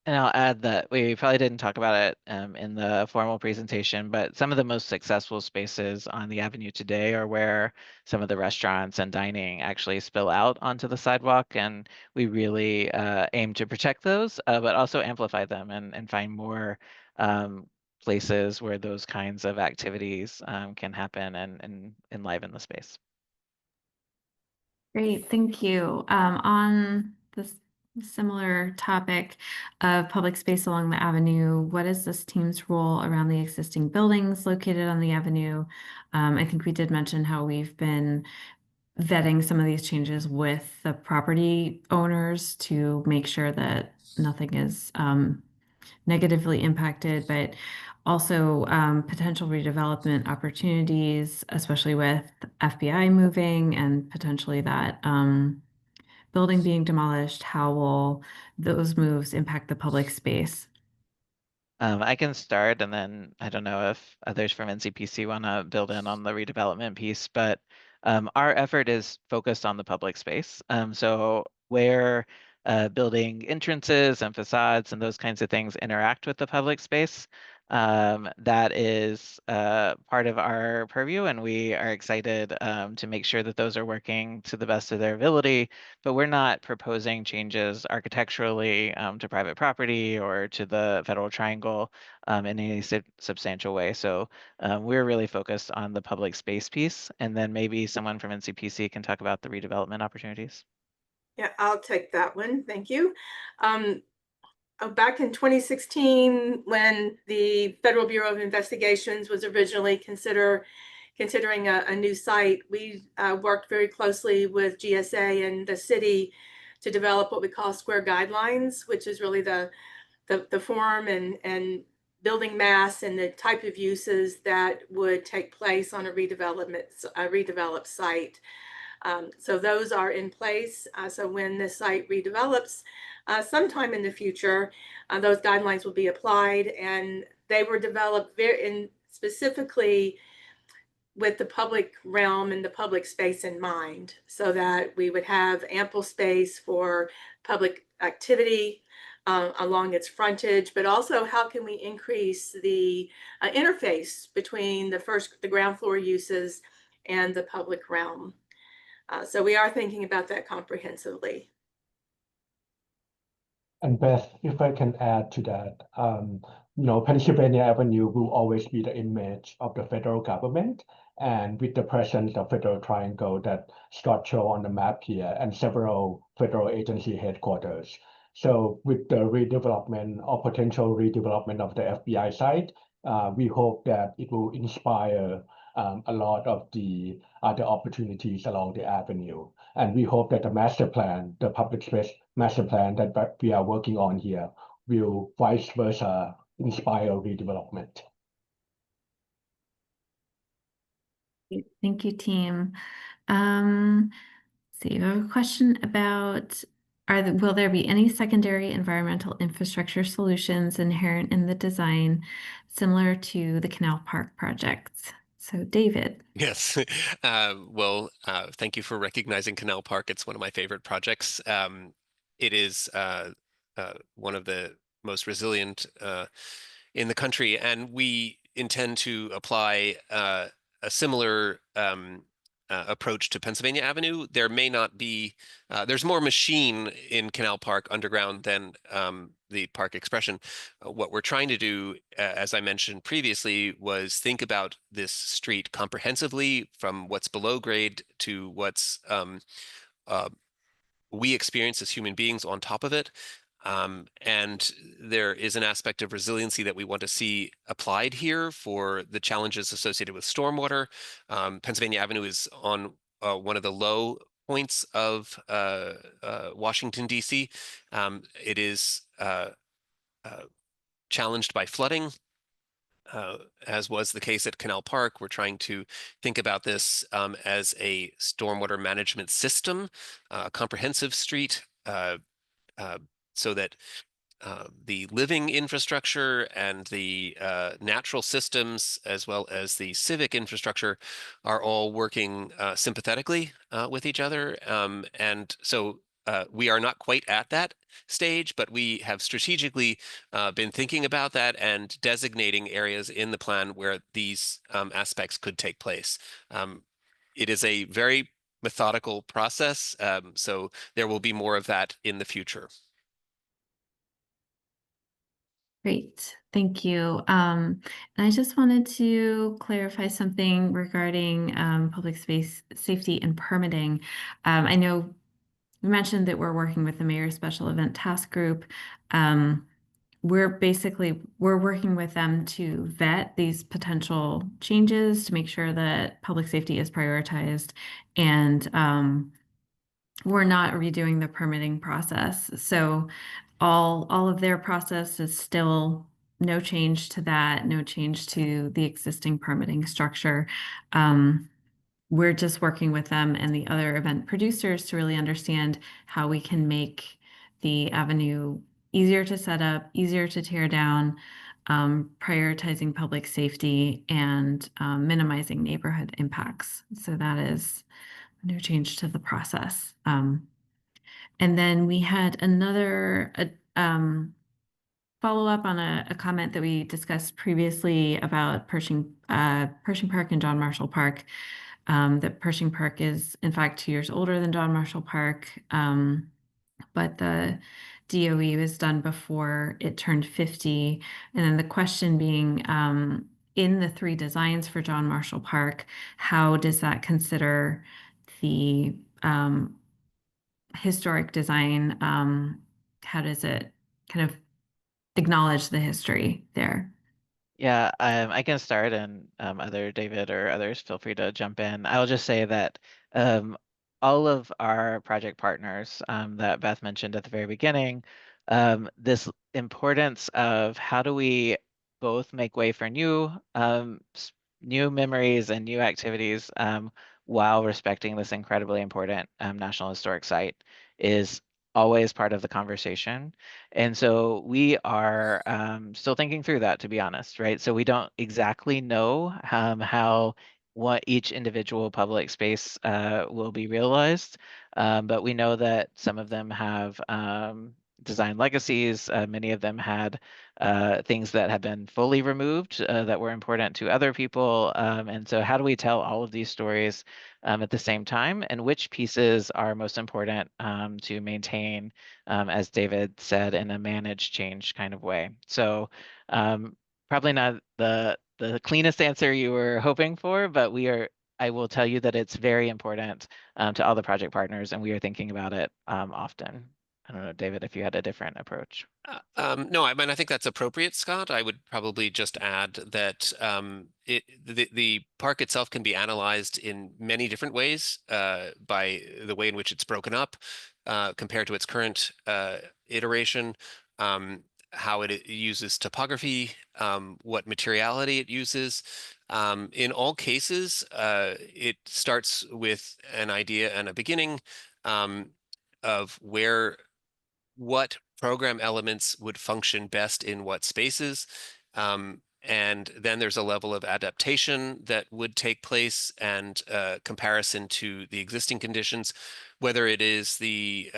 And I'll add that we probably didn't talk about it in the formal presentation, but some of the most successful spaces on the avenue today are where some of the restaurants and dining actually spill out onto the sidewalk. And we really aim to protect those, but also amplify them and find more places where those kinds of activities can happen and enliven the space. Great, thank you. On this similar topic of public space along the avenue, what is this team's role around the existing buildings located on the avenue? I think we did mention how we've been vetting some of these changes with the property owners to make sure that nothing is negatively impacted, but also potential redevelopment opportunities, especially with FBI moving and potentially that building being demolished. How will those moves impact the public space? I can start, and then I don't know if others from NCPC want to build in on the redevelopment piece, but our effort is focused on the public space. So where building entrances and facades and those kinds of things interact with the public space, That is part of our purview, and we are excited to make sure that those are working to the best of their ability. But we're not proposing changes architecturally to private property or to the Federal Triangle in any substantial way. So we're really focused on the public space piece, and then maybe someone from NCPC can talk about the redevelopment opportunities. Yeah, I'll take that one. Thank you. Back in 2016, when the Federal Bureau of Investigations was originally considering a new site, we worked very closely with GSA and the city to develop what we call square guidelines, which is really the form and building mass and the type of uses that would take place on a redeveloped site. So those are in place. So when the site redevelops sometime in the future, those guidelines will be applied, and they were developed specifically with the public realm and the public space in mind, so that we would have ample space for public activity along its frontage, but also how can we increase the interface between the ground floor uses and the public realm. So we are thinking about that comprehensively. And Beth, if I can add to that, Pennsylvania Avenue will always be the image of the federal government, and with the presence of Federal Triangle that Scott showed on the map here, and several federal agency headquarters. So with the redevelopment or potential redevelopment of the FBI site, we hope that it will inspire a lot of the other opportunities along the avenue. And we hope that the master plan, the public space master plan that we are working on here, will vice versa inspire redevelopment. Thank you, team. See, I have a question about, will there be any secondary environmental infrastructure solutions inherent in the design similar to the Canal Park projects? So David. Yes. Well, thank you for recognizing Canal Park. It's one of my favorite projects. It is one of the most resilient in the country, and we intend to apply a similar approach to Pennsylvania Avenue. There may not be, there's more machine in Canal Park underground than the park expression. What we're trying to do, as I mentioned previously, was think about this street comprehensively, from what's below grade to what's we experience as human beings on top of it. And there is an aspect of resiliency that we want to see applied here for the challenges associated with stormwater. Pennsylvania Avenue is on one of the low points of Washington, D.C. It is challenged by flooding. As was the case at Canal Park. We're trying to think about this as a stormwater management system, a comprehensive street, so that the living infrastructure and the natural systems, as well as the civic infrastructure, are all working sympathetically with each other. And so we are not quite at that stage, but we have strategically been thinking about that and designating areas in the plan where these aspects could take place. It is a very methodical process, so there will be more of that in the future. Great, thank you. And I just wanted to clarify something regarding public space safety and permitting. I know you mentioned that we're working with the Mayor's Special Event Task Group. We're working with them to vet these potential changes to make sure that public safety is prioritized, and we're not redoing the permitting process. So all of their process is still no change to that, no change to the existing permitting structure. We're just working with them and the other event producers to really understand how we can make the avenue easier to set up, easier to tear down, prioritizing public safety, and minimizing neighborhood impacts. So that is no change to the process. And then we had another follow up on a comment that we discussed previously about Pershing Park and John Marshall Park. That Pershing Park is in fact 2 years older than John Marshall Park, but the DOE was done before it turned 50. And then the question being, in the 3 designs for John Marshall Park, how does that consider the historic design? How does it kind of acknowledge the history there? Yeah, I can start, and either David or others feel free to jump in. I'll just say that all of our project partners that Beth mentioned at the very beginning, this importance of how do we both make way for new memories and new activities while respecting this incredibly important National Historic Site is always part of the conversation. And so we are still thinking through that, to be honest, right? So we don't exactly know how what each individual public space will be realized, but we know that some of them have design legacies. Many of them had things that have been fully removed that were important to other people. And so how do we tell all of these stories at the same time, and which pieces are most important to maintain, as David said, in a managed change kind of way? So probably not the cleanest answer you were hoping for, but I will tell you that it's very important to all the project partners, and we are thinking about it often. I don't know, David, if you had a different approach. No, I mean, I think that's appropriate, Scott. I would probably just add that the park itself can be analyzed in many different ways by the way in which it's broken up compared to its current iteration, how it uses topography, what materiality it uses. In all cases, it starts with an idea and a beginning of what program elements would function best in what spaces. And then there's a level of adaptation that would take place and comparison to the existing conditions, whether it is the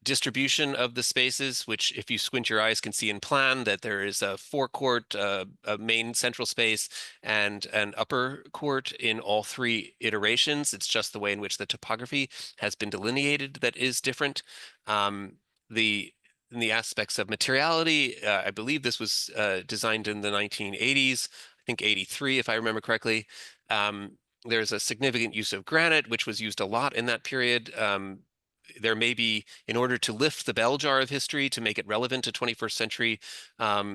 distribution of the spaces, which if you squint your eyes can see in plan that there is a forecourt, a main central space, and an upper court in all 3 iterations. It's just the way in which the topography has been delineated that is different. In the aspects of materiality, I believe this was designed in the 1980s, I think 83, if I remember correctly. There's a significant use of granite, which was used a lot in that period. There may be, in order to lift the bell jar of history to make it relevant to 21st century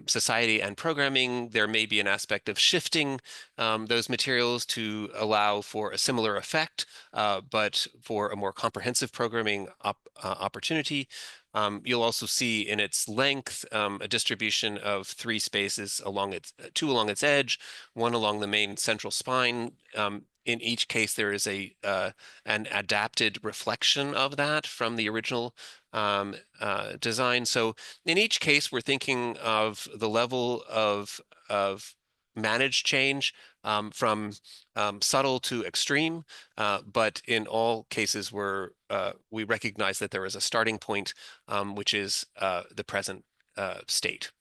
society and programming, there may be an aspect of shifting those materials to allow for a similar effect, but for a more comprehensive programming opportunity. You'll also see in its length a distribution of 3 spaces along its 2 along its edge, 1 along the main central spine. In each case, there is an adapted reflection of that from the original design. So in each case, we're thinking of the level of managed change from subtle to extreme, but in all cases we recognize that there is a starting point, which is the present state.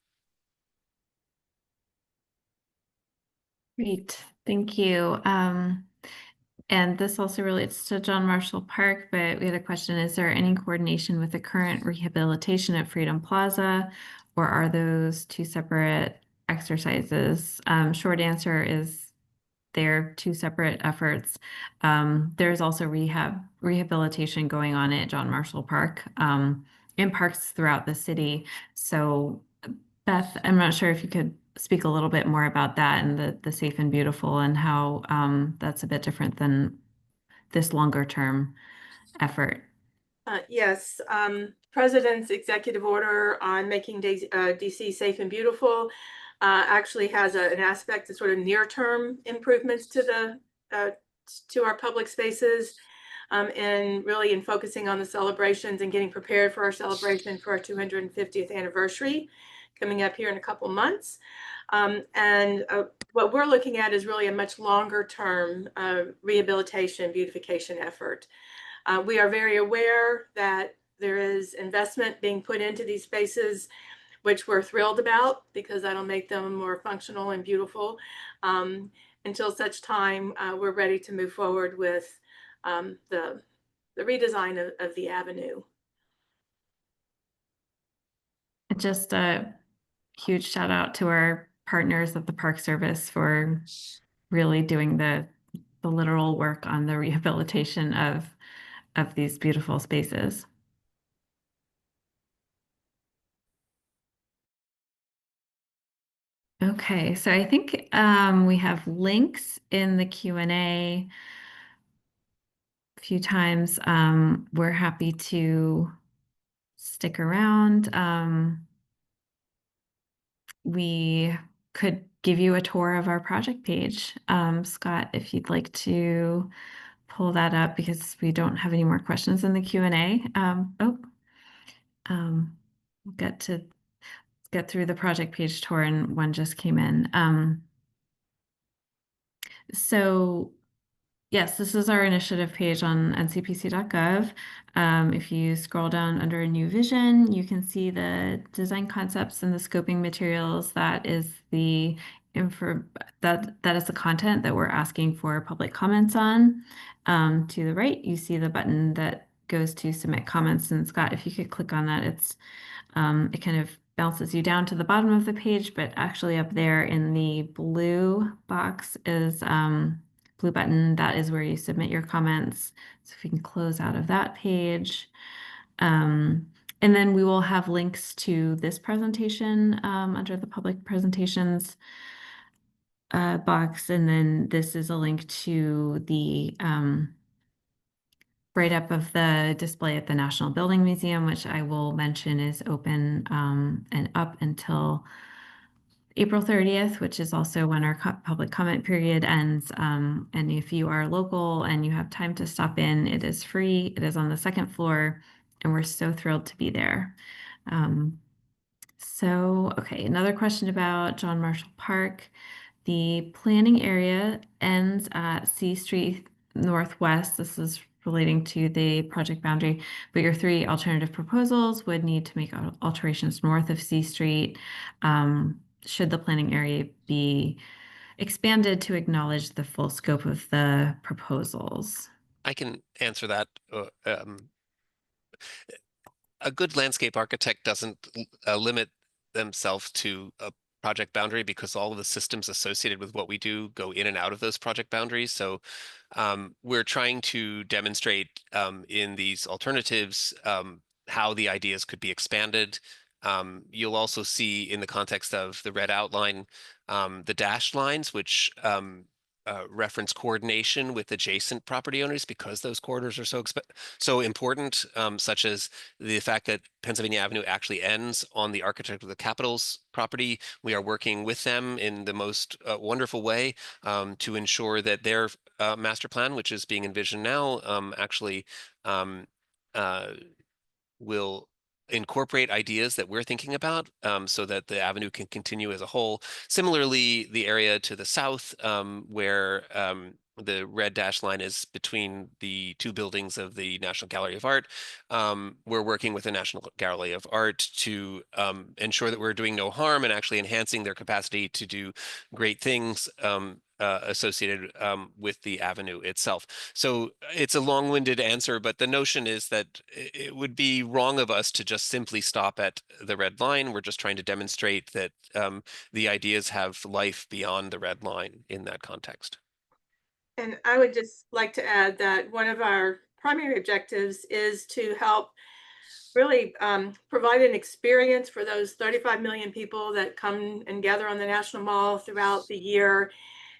Great, thank you. And this also relates to John Marshall Park, but we had a question: is there any coordination with the current rehabilitation at Freedom Plaza, or are those 2 separate exercises? Short answer is they're 2 separate efforts. There's also rehabilitation going on at John Marshall Park, in parks throughout the city. So Beth, I'm not sure if you could speak a little bit more about that and the safe and beautiful, and how that's a bit different than this longer term effort. Yes, President's executive order on making DC safe and beautiful actually has an aspect of sort of near-term improvements to our public spaces, and really in focusing on the celebrations and getting prepared for our celebration for our 250th anniversary coming up here in a couple months. And what we're looking at is really a much longer term rehabilitation, beautification effort. We are very aware that there is investment being put into these spaces. which we're thrilled about because that'll make them more functional and beautiful, until such time we're ready to move forward with the redesign of the avenue. Just a huge shout out to our partners at the Park Service for really doing the literal work on the rehabilitation of these beautiful spaces. Okay, so I think we have links in the Q&A a few times. We're happy to stick around. We could give you a tour of our project page. Scott, if you'd like to pull that up because we don't have any more questions in the Q&A. We'll get through the project page tour, and one just came in. So yes, this is our initiative page on ncpc.gov. If you scroll down under a new vision, you can see the design concepts and the scoping materials. That is the that is the content that we're asking for public comments on. To the right, you see the button that goes to submit comments. And Scott, if you could click on that, it kind of bounces you down to the bottom of the page, but actually up there in the blue box is blue button. That is where you submit your comments. So if you can close out of that page. And then we will have links to this presentation under the public presentations box. And then this is a link to the write-up of the display at the National Building Museum, which I will mention is open and up until April 30th, which is also when our public comment period ends. And if you are local and you have time to stop in, it is free. It is on the second floor, and we're so thrilled to be there. Okay, another question about John Marshall Park. The planning area ends at C Street Northwest. This is relating to the project boundary, but your three alternative proposals would need to make alterations north of C Street. Should the planning area be expanded to acknowledge the full scope of the proposals? I can answer that. A good landscape architect doesn't limit themselves to a project boundary because all of the systems associated with what we do go in and out of those project boundaries. So we're trying to demonstrate in these alternatives how the ideas could be expanded. You'll also see in the context of the red outline, the dashed lines, which reference coordination with adjacent property owners because those corridors are so important, such as the fact that Pennsylvania Avenue actually ends on the Architect of the Capitol's property. We are working with them in the most wonderful way to ensure that their master plan, which is being envisioned now, actually will incorporate ideas that we're thinking about so that the avenue can continue as a whole. Similarly, the area to the south where the red dashed line is between the two buildings of the National Gallery of Art. We're working with the National Gallery of Art to ensure that we're doing no harm and actually enhancing their capacity to do great things associated with the avenue itself. So it's a long-winded answer, but the notion is that it would be wrong of us to just simply stop at the red line. We're just trying to demonstrate that the ideas have life beyond the red line in that context. And I would just like to add that one of our primary objectives is to help really provide an experience for those 35 million people that come and gather on the National Mall throughout the year,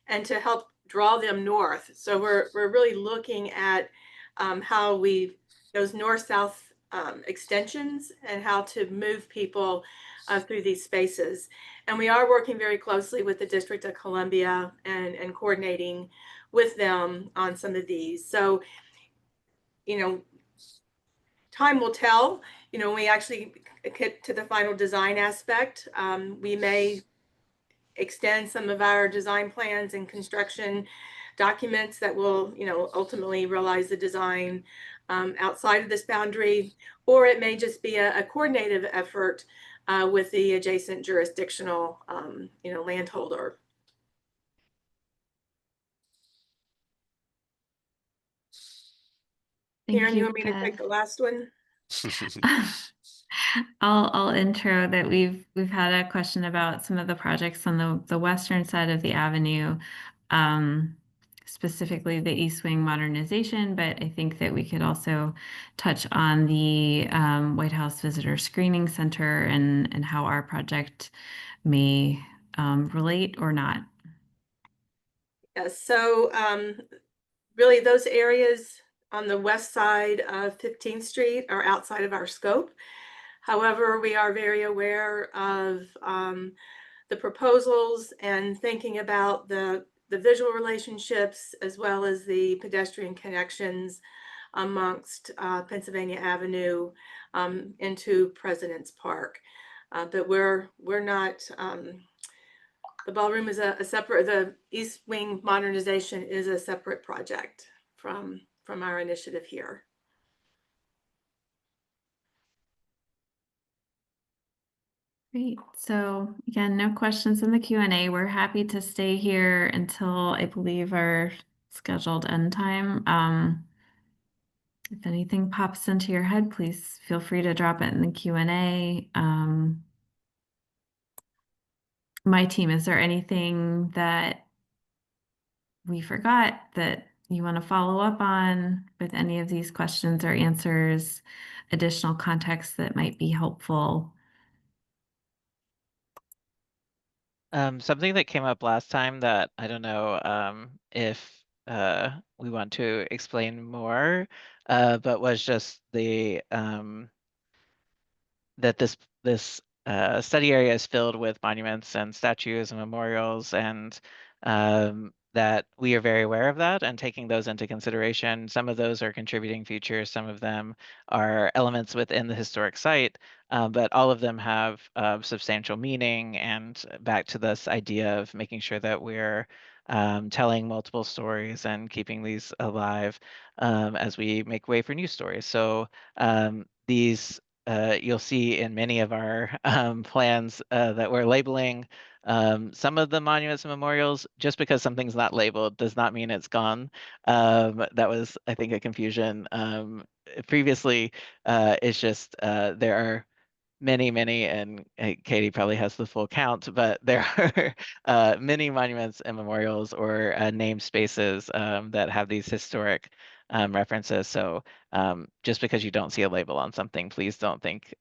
and to help draw them north. So we're really looking at how those north-south extensions and how to move people through these spaces. And we are working very closely with the District of Columbia and coordinating with them on some of these. So, time will tell, when we actually get to the final design aspect, we may extend some of our design plans and construction documents that will, ultimately realize the design outside of this boundary, or it may just be a coordinated effort with the adjacent jurisdictional, landholder. Karen, you want me to take the last one? I'll intro that we've had a question about some of the projects on the western side of the avenue, specifically the East Wing modernization, but I think that we could also touch on the White House Visitor Screening Center and how our project may relate or not. Yes, so really those areas on the west side of 15th Street are outside of our scope. However, we are very aware of the proposals and thinking about the visual relationships as well as the pedestrian connections amongst Pennsylvania Avenue into President's Park. But we're not, the ballroom is a separate, the East Wing modernization is a separate project from our initiative here. Great. So again, no questions in the Q&A. We're happy to stay here until I believe our scheduled end time. If anything pops into your head, please feel free to drop it in the Q&A. My team, is there anything that we forgot that you want to follow up on with any of these questions or answers, additional context that might be helpful? Something that came up last time that I don't know if we want to explain more, but was just the that this study area is filled with monuments and statues and memorials, and that we are very aware of that and taking those into consideration. Some of those are contributing features, some of them are elements within the historic site, but all of them have substantial meaning, and back to this idea of making sure that we're telling multiple stories and keeping these alive as we make way for new stories. So these you'll see in many of our plans that we're labeling some of the monuments and memorials. Just because something's not labeled does not mean it's gone. That was, I think, a confusion previously. It's just there are many, and Katie probably has the full count, but there are many monuments and memorials or namespaces that have these historic references. So just because you don't see a label on something, please don't think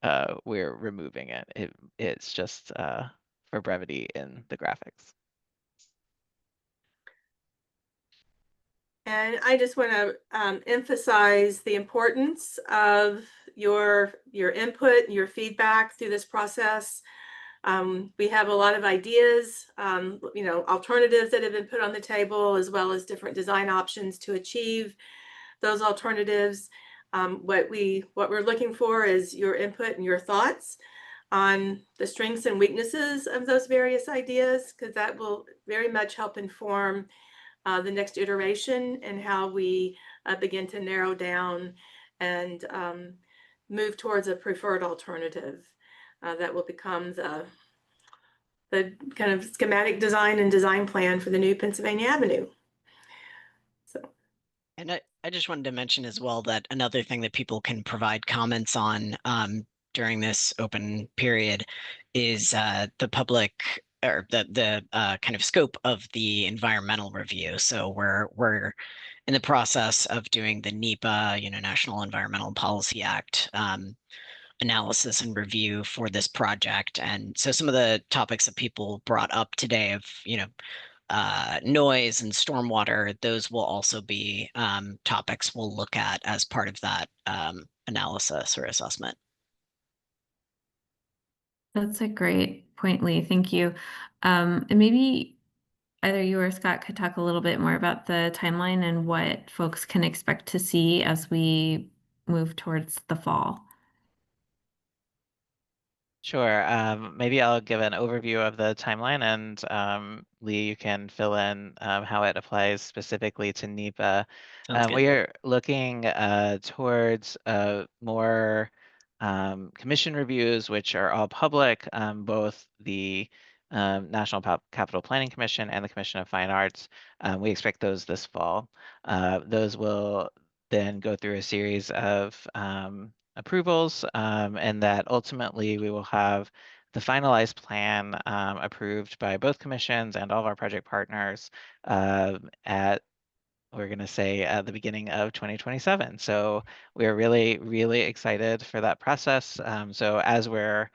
we're removing it. It's just for brevity in the graphics. And I just want to emphasize the importance of your input, your feedback through this process. We have a lot of ideas, alternatives that have been put on the table, as well as different design options to achieve those alternatives. What we're looking for is your input and your thoughts on the strengths and weaknesses of those various ideas, because that will very much help inform the next iteration and how we begin to narrow down and move towards a preferred alternative that will become the kind of schematic design and design plan for the new Pennsylvania Avenue. So. And I just wanted to mention as well that another thing that people can provide comments on during this open period is the public or the kind of scope of the environmental review. So we're in the process of doing the NEPA, National Environmental Policy Act analysis and review for this project. And so some of the topics that people brought up today of, noise and stormwater, those will also be topics we'll look at as part of that analysis or assessment. That's a great point, Lee. Thank you. And maybe either you or Scott could talk a little bit more about the timeline and what folks can expect to see as we move towards the fall. Sure. Maybe I'll give an overview of the timeline, and Lee, you can fill in how it applies specifically to NEPA. Sounds good. We are looking towards more commission reviews, which are all public, both the National Capital Planning Commission and the Commission of Fine Arts. We expect those this fall. Those will then go through a series of approvals, and that ultimately we will have the finalized plan approved by both commissions and all of our project partners at, we're going to say, at the beginning of 2027. So we're really, really excited for that process. So as we're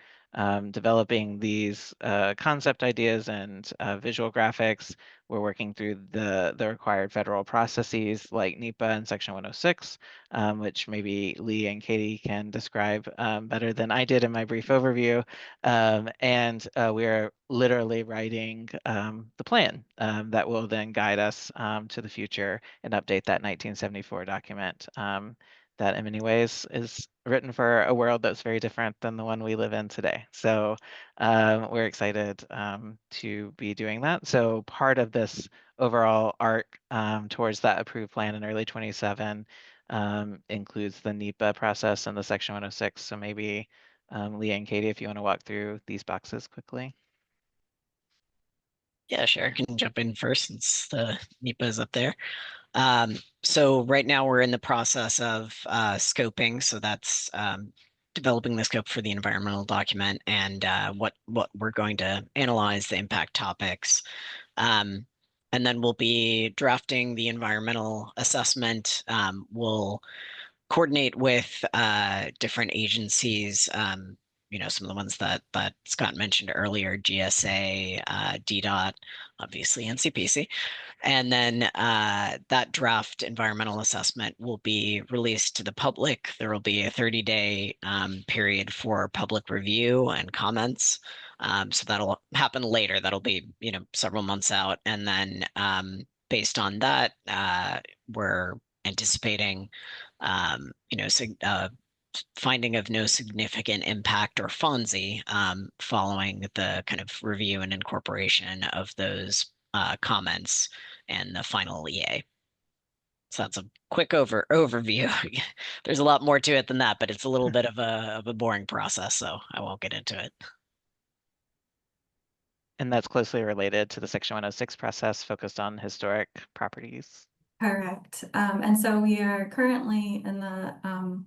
developing these concept ideas and visual graphics, we're working through the required federal processes like NEPA and Section 106, which maybe Lee and Katie can describe better than I did in my brief overview. And we are literally writing the plan that will then guide us to the future and update that 1974 document that in many ways is written for a world that's very different than the one we live in today. So we're excited to be doing that. So part of this overall arc towards that approved plan in early 27 includes the NEPA process and the Section 106. So maybe Leah and Katie, if you want to walk through these boxes quickly. Yeah, sure. I can jump in first since the NEPA is up there. So right now we're in the process of scoping. So that's developing the scope for the environmental document and what we're going to analyze, the impact topics. And then we'll be drafting the environmental assessment. We'll coordinate with different agencies, some of the ones that Scott mentioned earlier, GSA, DDOT, obviously NCPC. And then that draft environmental assessment will be released to the public. There will be a 30-day period for public review and comments. So that'll happen later. That'll be, several months out. And then based on that, we're anticipating, finding of no significant impact or FONSI following the kind of review and incorporation of those comments and the final EA. So that's a quick overview. There's a lot more to it than that, but it's a little bit of a boring process, so I won't get into it. And that's closely related to the Section 106 process focused on historic properties. Correct. And so we are currently in the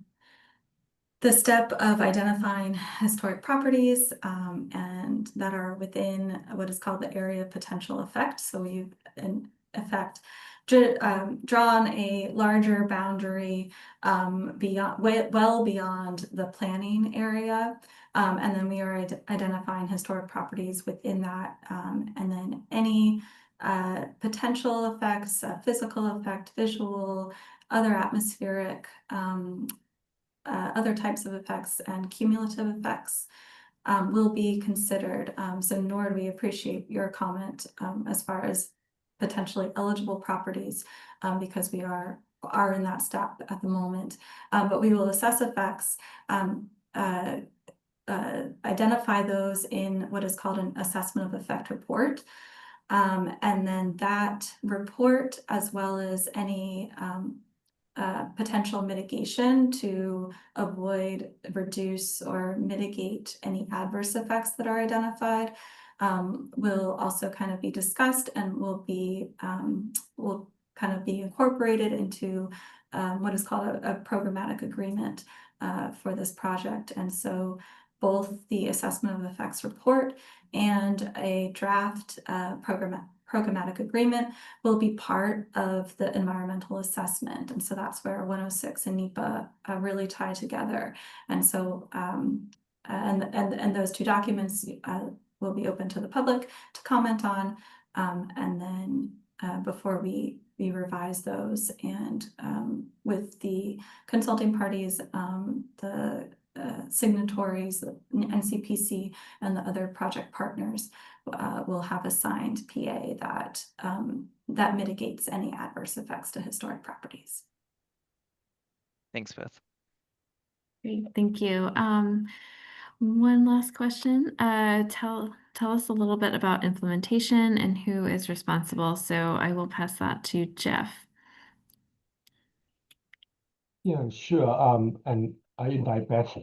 step of identifying historic properties and that are within what is called the area of potential effect. So we've in effect drawn a larger boundary well beyond the planning area. And then we are identifying historic properties within that. And then any potential effects, physical effect, visual, other atmospheric, other types of effects and cumulative effects will be considered. So nor do we appreciate your comment as far as potentially eligible properties because we are in that step at the moment. But we will assess effects, identify those in what is called an assessment of effect report. And then that report, as well as any potential mitigation to avoid, reduce, or mitigate any adverse effects that are identified, will also kind of be discussed and will kind of be incorporated into what is called a programmatic agreement for this project. And so both the assessment of effects report and a draft programmatic agreement will be part of the environmental assessment. And so that's where 106 and NEPA really tie together. And so and those two documents will be open to the public to comment on. And then before we revise those and with the consulting parties, the signatories, the NCPC, and the other project partners will have a signed PA that mitigates any adverse effects to historic properties. Thanks, both. Great, thank you. One last question. Tell us a little bit about implementation and who is responsible. So I will pass that to Jeff. Yeah, sure. And I invite Beth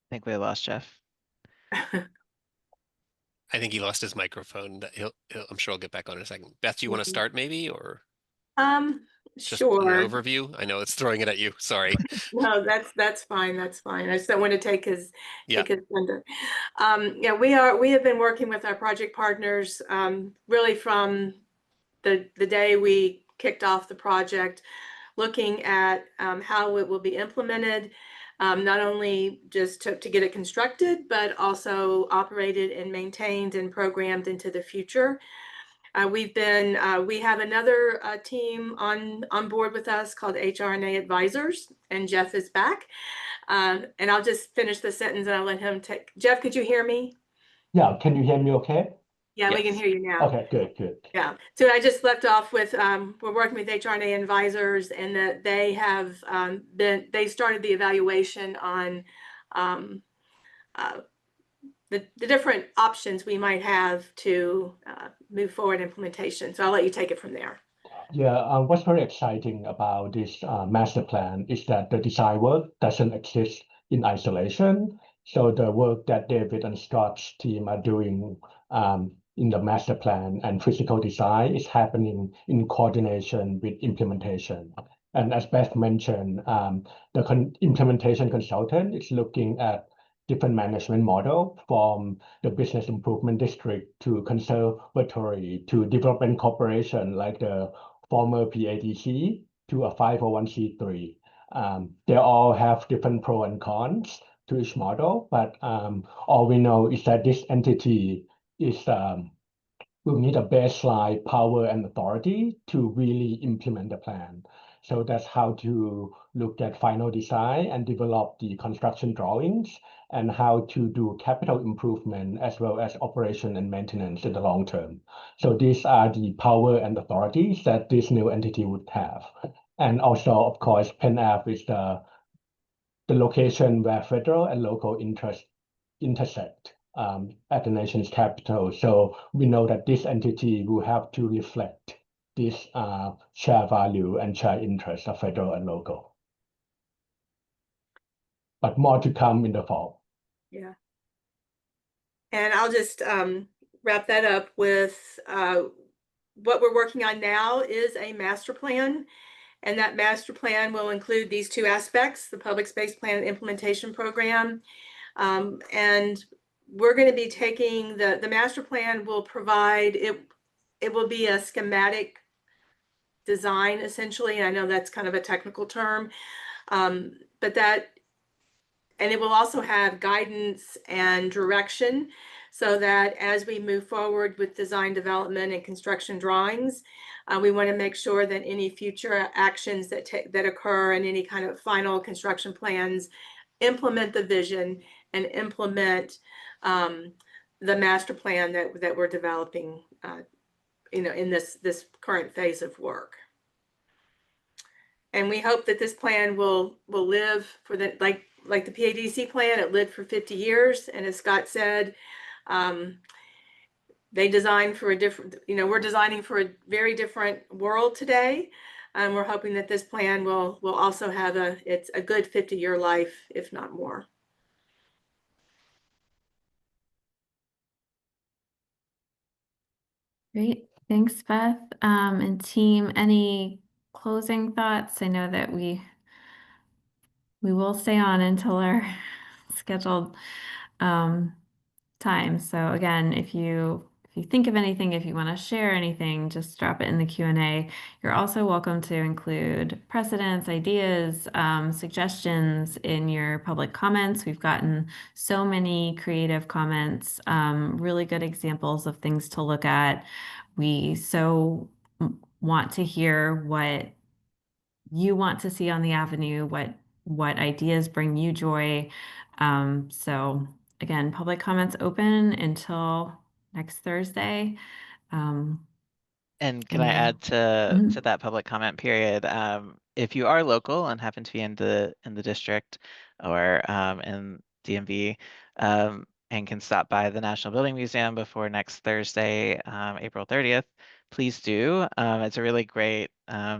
think we lost Jeff. I think he lost his microphone. I'm sure he'll get back on in a second. Beth, do you want to start maybe, or just an Sure. overview? I know it's throwing it at you. Sorry. No, that's fine. That's fine. I just don't want to take his Yeah. thunder. Yeah, we have been working with our project partners really from the day we kicked off the project, looking at how it will be implemented, not only just to get it constructed, but also operated and maintained and programmed into the future. We have another team on board with us called HRNA Advisors, and Jeff is back. And I'll just finish the sentence and I'll let him take. Jeff, could you hear me? Yeah, can you hear me okay? Yeah, we can Yes. hear you now. Okay, good. Yeah. So I just left off with we're working with HRNA Advisors, and that they have they started the evaluation on the different options we might have to move forward implementation. So I'll let you take it from there. Yeah, what's very exciting about this master plan is that the design work doesn't exist in isolation. So the work that David and Scott's team are doing in the master plan and physical design is happening in coordination with implementation. And as Beth mentioned, the implementation consultant is looking at different management model from the business improvement district to conservatory to development corporation like the former PADC to a 501c3. They all have different pros and cons to each model, but all we know is that this entity is will need a baseline power and authority to really implement the plan. So that's how to look at final design and develop the construction drawings and how to do capital improvement as well as operation and maintenance in the long term. So these are the power and authorities that this new entity would have. And also, of course, PENAF is the location where federal and local interests intersect at the nation's capital. So we know that this entity will have to reflect this shared value and shared interest of federal and local. But more to come in the fall. Yeah. And I'll just wrap that up with what we're working on now is a master plan. And that master plan will include these two aspects, the public space plan and implementation program. And we're going to be taking the master plan will provide, it will be a schematic design essentially. And I know that's kind of a technical term, but and it will also have guidance and direction so that as we move forward with design development and construction drawings, we want to make sure that any future actions that occur and any kind of final construction plans implement the vision and implement the master plan that we're developing, in this current phase of work. And we hope that this plan will live for like the PADC plan, it lived for 50 years. And as Scott said, they designed for a different, we're designing for a very different world today. And we're hoping that this plan will also have it's a good 50-year life, if not more. Great. Thanks, Beth. And team, any closing thoughts? I know that we will stay on until our scheduled time. So again, if you think of anything, if you want to share anything, just drop it in the Q&A. You're also welcome to include precedents, ideas, suggestions in your public comments. We've gotten so many creative comments, really good examples of things to look at. We so want to hear what you want to see on the Avenue, what ideas bring you joy. So again, public comments open until next Thursday. And can I add to that public comment period? If you are local and happen to be in the district or in DMV, and can stop by the National Building Museum before next Thursday, April 30th, please do. It's a really great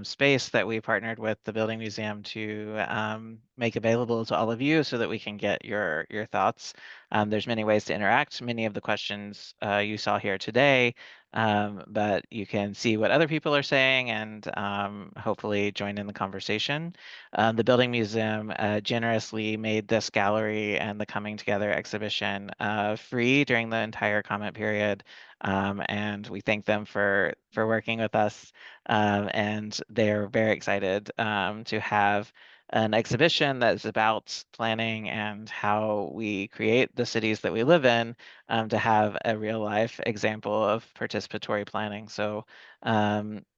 space that we partnered with the Building Museum to make available to all of you so that we can get your thoughts. There's many ways to interact. Many of the questions you saw here today, but you can see what other people are saying and hopefully join in the conversation. The Building Museum generously made this gallery and the Coming Together exhibition free during the entire comment period. And we thank them for working with us. And they're very excited to have an exhibition that's about planning and how we create the cities that we live in, to have a real life example of participatory planning. So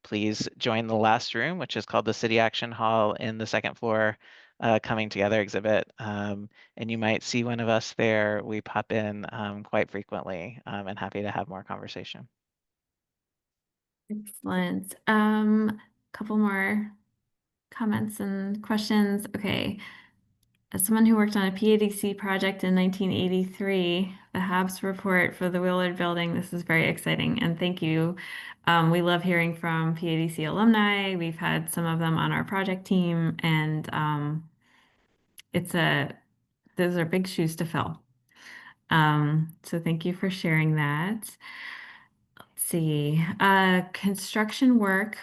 please join the last room, which is called the City Action Hall in the second floor Coming Together exhibit. And you might see one of us there. We pop in quite frequently, and happy to have more conversation. Excellent. Couple more comments and questions. Okay. As someone who worked on a PADC project in 1983, the HABS report for the Willard Building, this is very exciting, and thank you. We love hearing from PADC alumni. We've had some of them on our project team, and those are big shoes to fill. So thank you for sharing that. Let's see. Construction work,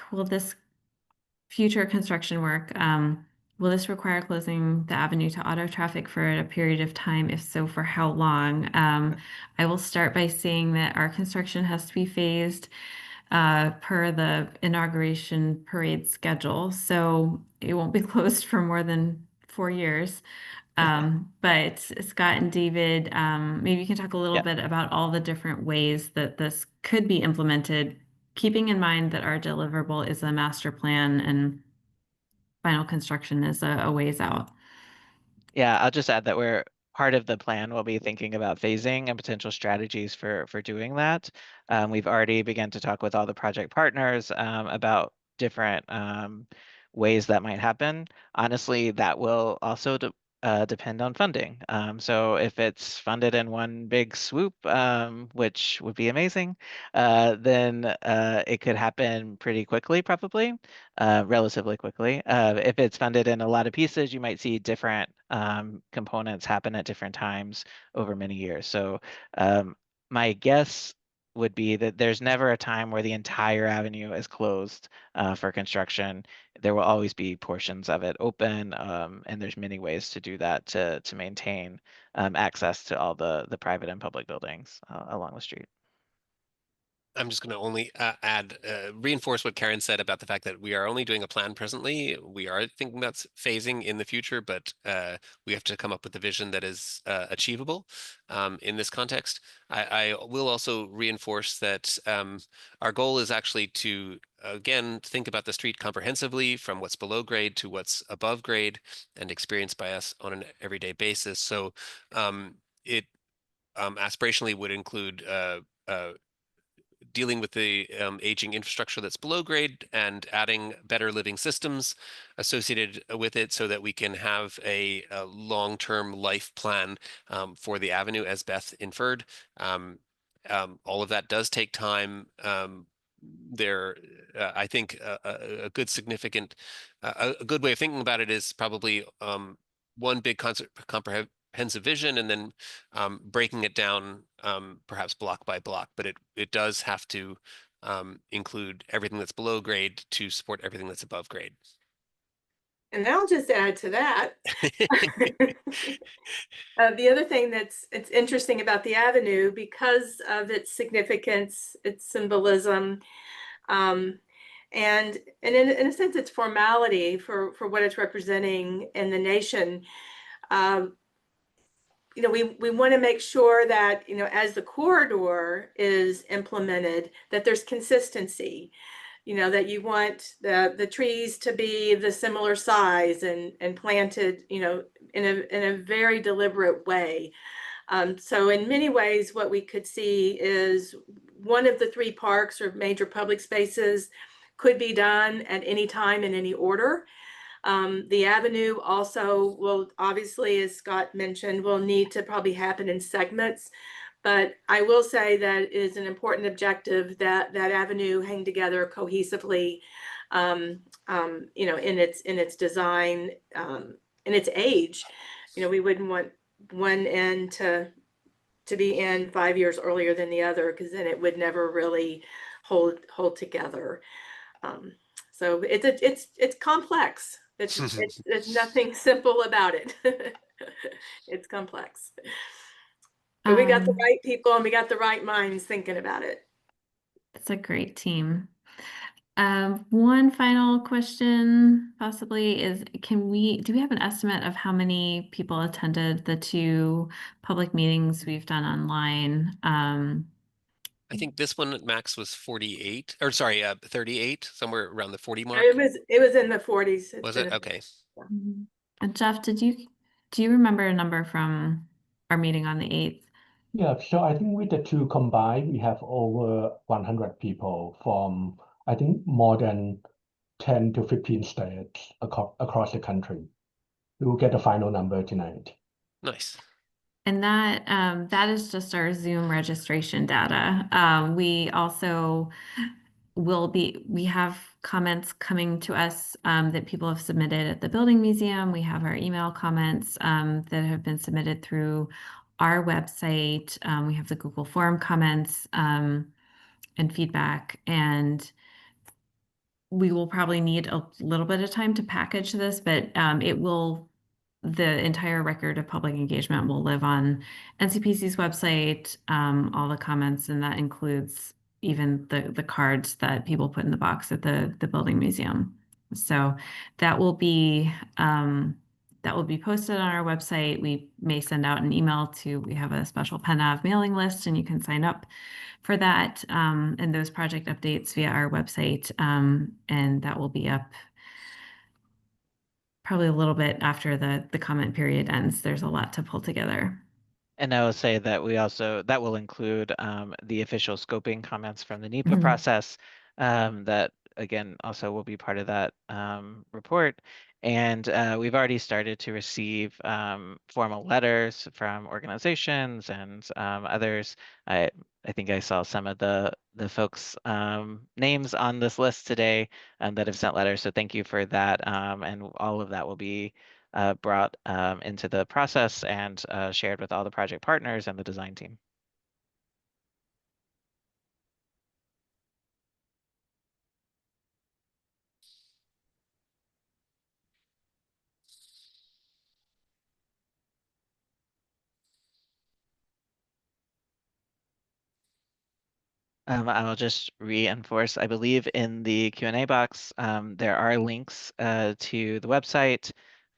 future construction work, will this require closing the avenue to auto traffic for a period of time? If so, for how long? I will start by saying that our construction has to be phased per the inauguration parade schedule, so it won't be closed for more than 4 years. But Scott and David, maybe you can talk a little bit about all the different ways that this could be implemented, keeping in mind that our deliverable is a master plan and final construction is a ways out. Yeah, I'll just add that we're part of the plan. We'll be thinking about phasing and potential strategies for doing that. We've already begun to talk with all the project partners about different ways that might happen. Honestly, that will also depend on funding. So if it's funded in one big swoop, which would be amazing, then it could happen pretty quickly, probably, relatively quickly. If it's funded in a lot of pieces, you might see different components happen at different times over many years. So my guess would be that there's never a time where the entire avenue is closed for construction. There will always be portions of it open, and there's many ways to do that to maintain access to all the private and public buildings along the street. I'm just going to only reinforce what Karen said about the fact that we are only doing a plan presently. We are thinking about phasing in the future, but we have to come up with a vision that is achievable in this context. I will also reinforce that our goal is actually to, again, think about the street comprehensively from what's below grade to what's above grade and experienced by us on an everyday basis. So it aspirationally would include dealing with the aging infrastructure that's below grade and adding better living systems associated with it so that we can have a long-term life plan for the avenue, as Beth inferred. All of that does take time. I think a good way of thinking about it is probably one big comprehensive vision and then breaking it down perhaps block by block, but it does have to include everything that's below grade to support everything that's above grade. And I'll just add to that. The other thing it's interesting about the avenue, because of its significance, its symbolism, and in a sense, its formality for what it's representing in the nation. We want to make sure that, as the corridor is implemented, that there's consistency, that you want the trees to be the similar size and planted, in a very deliberate way. So in many ways, what we could see is one of the 3 parks or major public spaces could be done at any time in any order. The avenue also will, obviously, as Scott mentioned, will need to probably happen in segments. But I will say that it is an important objective that that avenue hang together cohesively you know, in its design, in its age. You know, we wouldn't want one end to be in 5 years earlier than the other, because then it would never really hold together. So it's complex. It's nothing simple about it. It's complex. But we got the right people and we got the right minds thinking about it. It's a great team. One final question possibly is, do we have an estimate of how many people attended the 2 public meetings we've done online? I think this one max was 48, or sorry, 38, somewhere around the 40 mark. It was in the 40s. Was it? Okay. And Jeff, do you remember a number from our meeting on the 8th? Yeah, so I think with the 2 combined, we have over 100 people from, I think, more than 10 to 15 states across the country. We will get the final number tonight. Nice. And that is just our Zoom registration data. We also we have comments coming to us that people have submitted at the Building Museum. We have our email comments that have been submitted through our website. We have the Google Form comments and feedback, and we will probably need a little bit of time to package this, but the entire record of public engagement will live on NCPC's website, all the comments, and that includes even the cards that people put in the box at the Building Museum. So that will be posted on our website. We may send out an email we have a special PennAv mailing list, and you can sign up for that and those project updates via our website. And that will be up probably a little bit after the comment period ends. There's a lot to pull together. And I will say that that will include the official scoping comments from the NEPA process that again also will be part of that report. And we've already started to receive formal letters from organizations and others. I think I saw some of the folks' names on this list today that have sent letters. So thank you for that. And all of that will be brought into the process and shared with all the project partners and the design team. I'll just reinforce, I believe in the Q&A box, there are links to the website.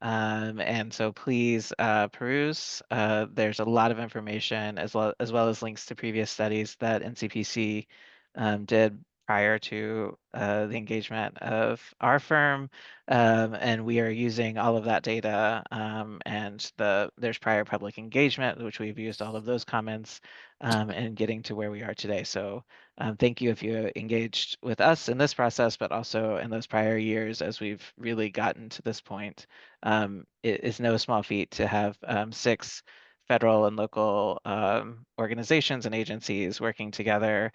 And so please peruse. There's a lot of information as well as links to previous studies that NCPC did prior to the engagement of our firm. And we are using all of that data and there's prior public engagement, which we've used all of those comments and getting to where we are today. So thank you if you engaged with us in this process, but also in those prior years as we've really gotten to this point. It is no small feat to have 6 federal and local organizations and agencies working together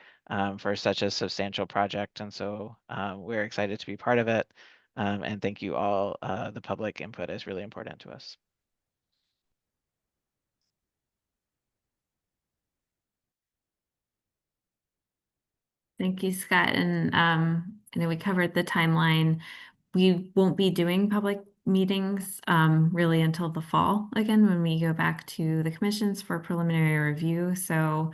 for such a substantial project. And so we're excited to be part of it. And thank you all. The public input is really important to us. Thank you, Scott. And I know we covered the timeline. We won't be doing public meetings really until the fall again, when we go back to the commissions for preliminary review. So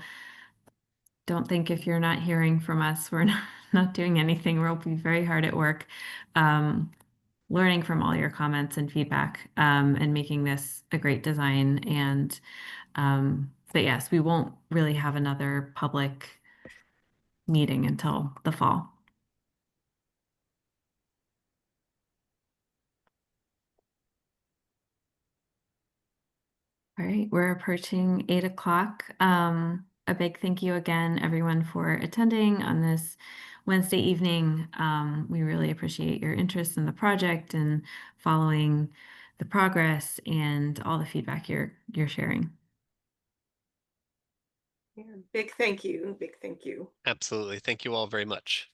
don't think if you're not hearing from us, we're not doing anything. We'll be very hard at work learning from all your comments and feedback and making this a great design. And but yes, we won't really have another public meeting until the fall. All right, we're approaching 8 o'clock. A big thank you again, everyone, for attending on this Wednesday evening. We really appreciate your interest in the project and following the progress and all the feedback you're sharing. Yeah, big thank you. Big thank you. Absolutely. Thank you all very much.